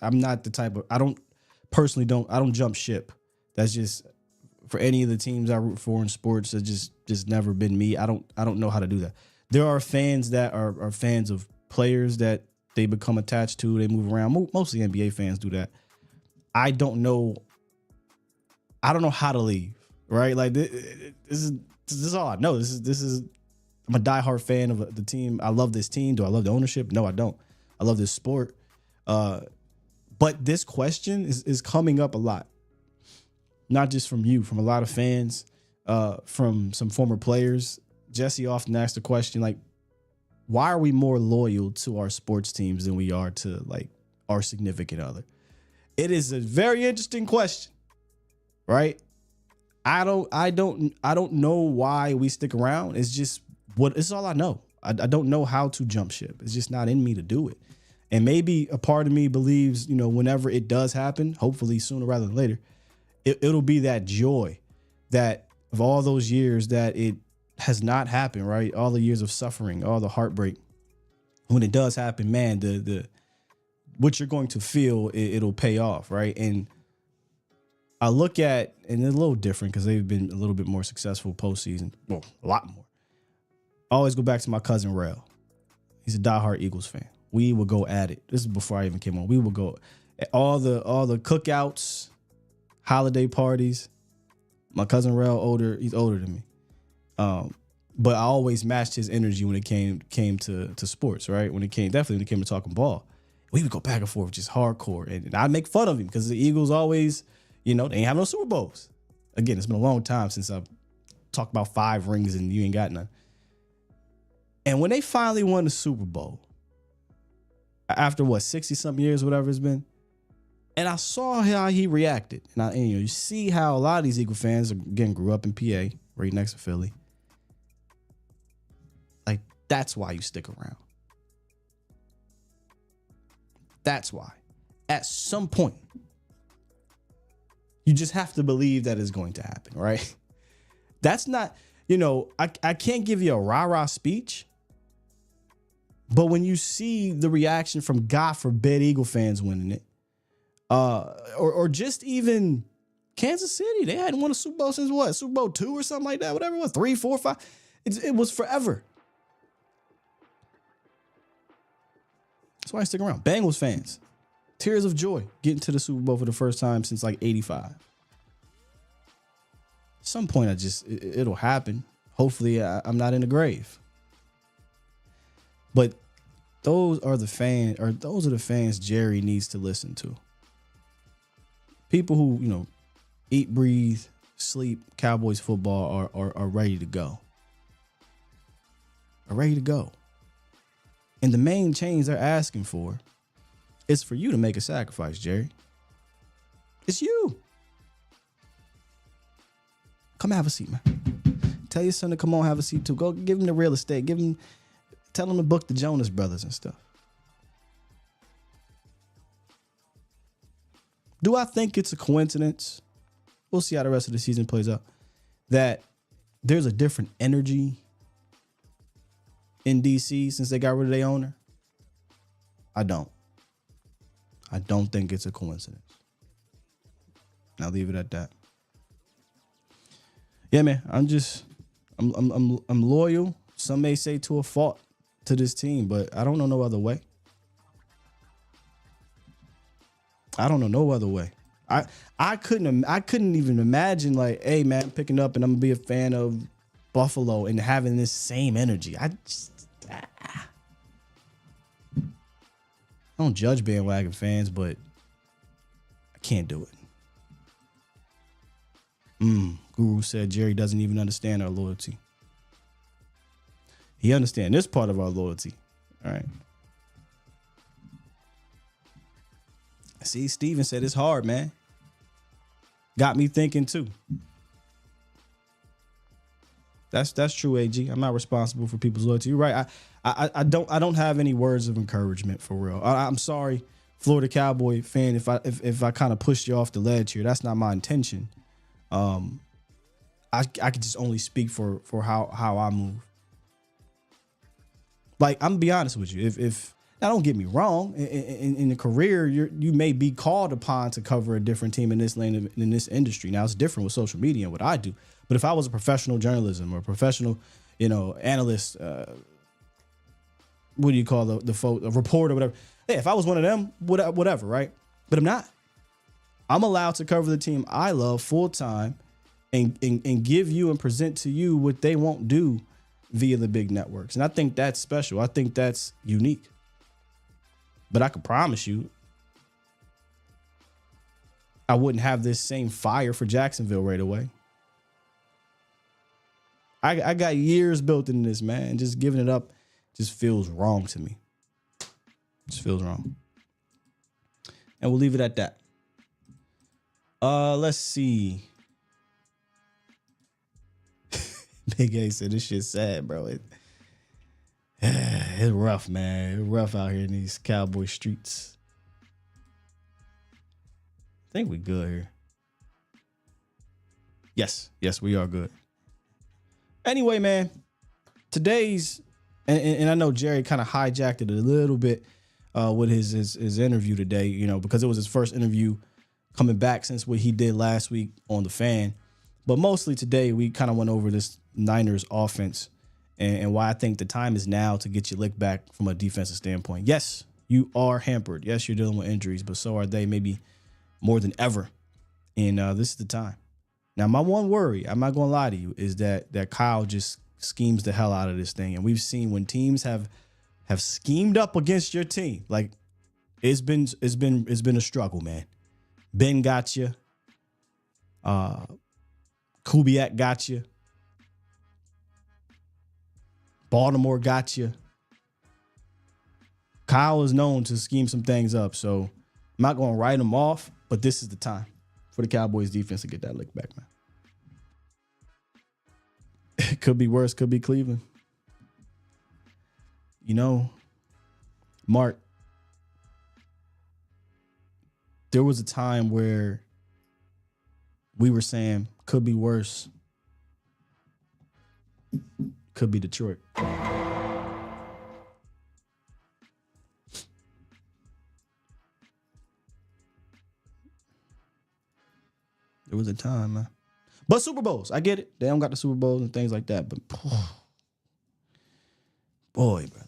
I'm not the type of. I don't jump ship. That's just for any of the teams I root for in sports. It's just never been me. I don't know how to do that. There are fans that are fans of players that they become attached to. They move around. Mostly NBA fans do that. I don't know how to leave. Right? Like this is all I know. This is. I'm a diehard fan of the team. I love this team. Do I love the ownership? No, I don't. I love this sport. But this question is coming up a lot. Not just from you, from a lot of fans, from some former players. Jesse often asks the question, like, why are we more loyal to our sports teams than we are to, like, our significant other? It is a very interesting question, right? I don't know why we stick around. It's all I know. I don't know how to jump ship. It's just not in me to do it. And maybe a part of me believes, you know, whenever it does happen, hopefully sooner rather than later, it'll be that joy that of all those years that it has not happened, right? All the years of suffering, all the heartbreak. When it does happen, man, the what you're going to feel, it'll pay off, right? And I look at, and it's a little different because they've been a little bit more successful postseason. Well, a lot more. I always go back to my cousin Rail. He's a diehard Eagles fan. We would go at it. This is before I even came on. We would go at all the cookouts, holiday parties. My cousin Rail he's older than me. But I always matched his energy when it came to sports, right? When it came to talking ball. We would go back and forth, just hardcore. And I'd make fun of him because the Eagles always, you know, they ain't have no Super Bowls. Again, it's been a long time since I've talked about 5 rings and you ain't got none. And when they finally won the Super Bowl, after 60-something years, whatever it's been, and I saw how he reacted. And you see how a lot of these Eagle fans, again, grew up in PA, right next to Philly. Like, that's why you stick around. That's why. At some point, You just have to believe that it's going to happen, right? That's not, I can't give you a rah-rah speech. But when you see the reaction from, God forbid, Eagle fans winning it, or just even Kansas City, they hadn't won a Super Bowl since what? Super Bowl 2 or something like that, whatever it was, 3, 4, 5. It was forever. That's why I stick around. Bengals fans, tears of joy getting to the Super Bowl for the first time since like 85. At some point, it'll happen. Hopefully, I'm not in the grave. But those are the fans Jerry needs to listen to. People who, eat, breathe, sleep Cowboys football are ready to go. Are ready to go. And the main change they're asking for is for you to make a sacrifice, Jerry. It's you. Come have a seat, man. Tell your son to come on, have a seat too. Go give him the real estate. Tell him to book the Jonas Brothers and stuff. Do I think it's a coincidence? We'll see how the rest of the season plays out. That there's a different energy in DC since they got rid of their owner? I don't think it's a coincidence. I'll leave it at that. Yeah, man. I'm loyal. Some may say to a fault to this team, but I don't know no other way. I don't know no other way. I couldn't even imagine like, hey man, picking up and I'm gonna be a fan of Buffalo and having this same energy. I don't judge bandwagon fans, but I can't do it. Guru said Jerry doesn't even understand our loyalty. He understands this part of our loyalty. All right. See, Steven said it's hard, man. Got me thinking too. That's true, AG. I'm not responsible for people's loyalty. You're right. I don't have any words of encouragement for real. I'm sorry, Florida Cowboy fan, if I kind of pushed you off the ledge here. That's not my intention. I could just only speak for how I move. Like, I'm gonna be honest with you. If now, don't get me wrong, in the career, you may be called upon to cover a different team in this lane, in this industry. Now, it's different with social media and what I do. But if I was a professional journalism or a professional, analyst, what do you call a reporter, whatever? Hey, if I was one of them, whatever, right? But I'm not. I'm allowed to cover the team I love full time and give you and present to you what they won't do via the big networks. And I think that's special. I think that's unique. But I can promise you, I wouldn't have this same fire for Jacksonville right away. I got years built in this, man. Just giving it up just feels wrong to me. Just feels wrong. And we'll leave it at that. Let's see. Big A said this shit's sad, bro. It's rough, man. It's rough out here in these Cowboy streets. I think we good here. Yes, we are good. Anyway, man, today's and I know Jerry kind of hijacked it a little bit with his interview today, because it was his first interview coming back since what he did last week on The Fan. But mostly today, we kind of went over this Niners offense and why I think the time is now to get your lick back from a defensive standpoint. Yes, you are hampered. Yes, you're dealing with injuries, but so are they, maybe more than ever. And this is the time. Now, my one worry, I'm not going to lie to you, is that Kyle just schemes the hell out of this thing. And we've seen when teams have schemed up against your team, like it's been a struggle, man. Ben got you. Kubiak got you. Baltimore got you. Kyle is known to scheme some things up, so I'm not going to write him off, but this is the time for the Cowboys defense to get that lick back, man. It could be worse, could be Cleveland. Mark, there was a time where we were saying could be worse. Could be Detroit. There was a time, man. But Super Bowls, I get it. They don't got the Super Bowls and things like that. But boy, brother,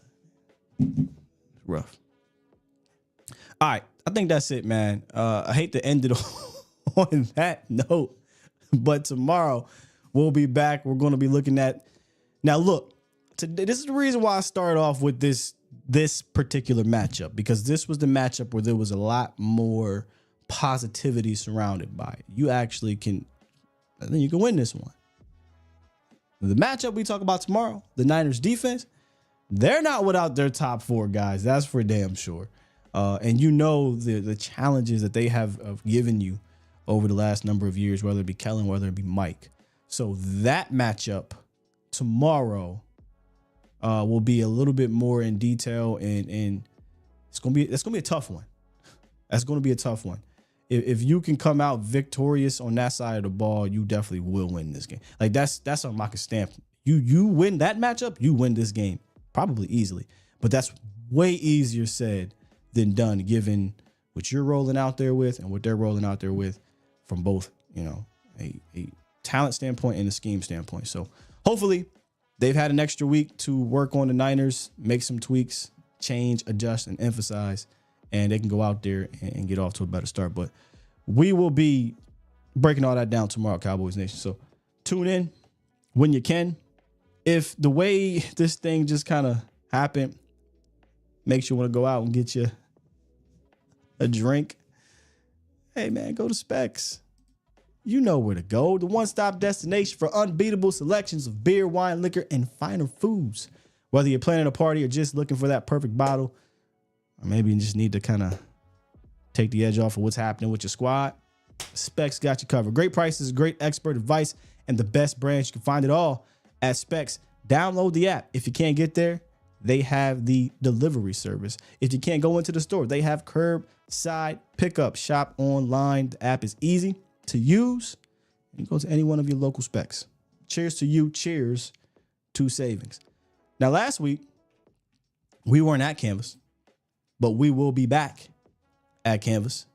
rough. All right, I think that's it, man. I hate to end it on that note, but tomorrow we'll be back. We're going to be looking at. Now, look, this is the reason why I started off with this particular matchup, because this was the matchup where there was a lot more positivity surrounded by it. You actually can, I think you can win this one. The matchup we talk about tomorrow, the Niners defense, they're not without their top 4 guys. That's for damn sure. And you know the challenges that they have given you over the last number of years, whether it be Kellen, whether it be Mike. So that matchup tomorrow will be a little bit more in detail, and that's gonna be a tough one. That's gonna be a tough one. If you can come out victorious on that side of the ball, you definitely will win this game. Like that's something I can stamp. You win that matchup, you win this game probably easily. But that's way easier said than done, given what you're rolling out there with and what they're rolling out there with, from both, a talent standpoint and a scheme standpoint. So hopefully they've had an extra week to work on the Niners, make some tweaks, change, adjust, and emphasize, and they can go out there and get off to a better start. But we will be breaking all that down tomorrow, Cowboys Nation. So tune in when you can. If the way this thing just kind of happened makes you want to go out and get you a drink, hey, man, go to Specs. You know where to go. The one-stop destination for unbeatable selections of beer, wine, liquor, and finer foods. Whether you're planning a party or just looking for that perfect bottle, or maybe you just need to kind of take the edge off of what's happening with your squad, Specs got you covered. Great prices, great expert advice, and the best brands. You can find it all at Specs. Download the app. If you can't get there, they have the delivery service. If you can't go into the store, they have curbside pickup. Shop online. The app is easy to use. You go to any one of your local Specs. Cheers to you. Cheers to savings. Now, last week, we weren't at Canvas, but we will be back at Canvas.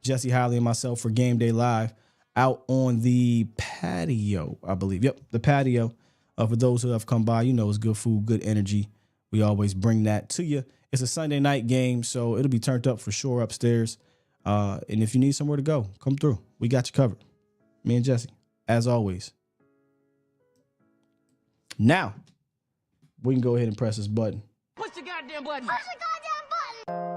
Jesse Holly and myself for Game Day Live out on the patio, I believe. Yep, the patio. For those who have come by, it's good food, good energy. We always bring that to you. It's a Sunday night game, so it'll be turned up for sure upstairs. And if you need somewhere to go, come through. We got you covered. Me and Jesse, as always. Now, we can go ahead and press this button. Push the goddamn button. Push the goddamn button.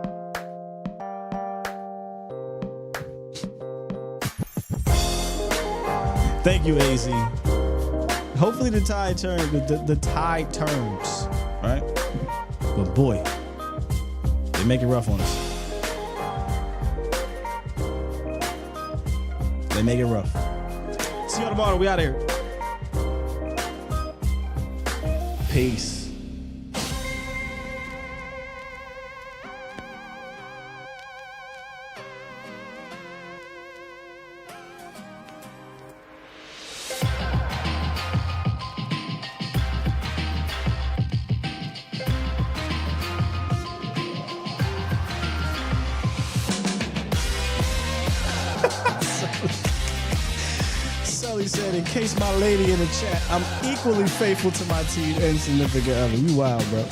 Thank you, AZ. Hopefully the tide turns. The tide turns, right? But boy, they make it rough on us. They make it rough. See you tomorrow. We out of here. Peace. Sully said, in case my lady in the chat, I'm equally faithful to my team and significant other. You wild, bro.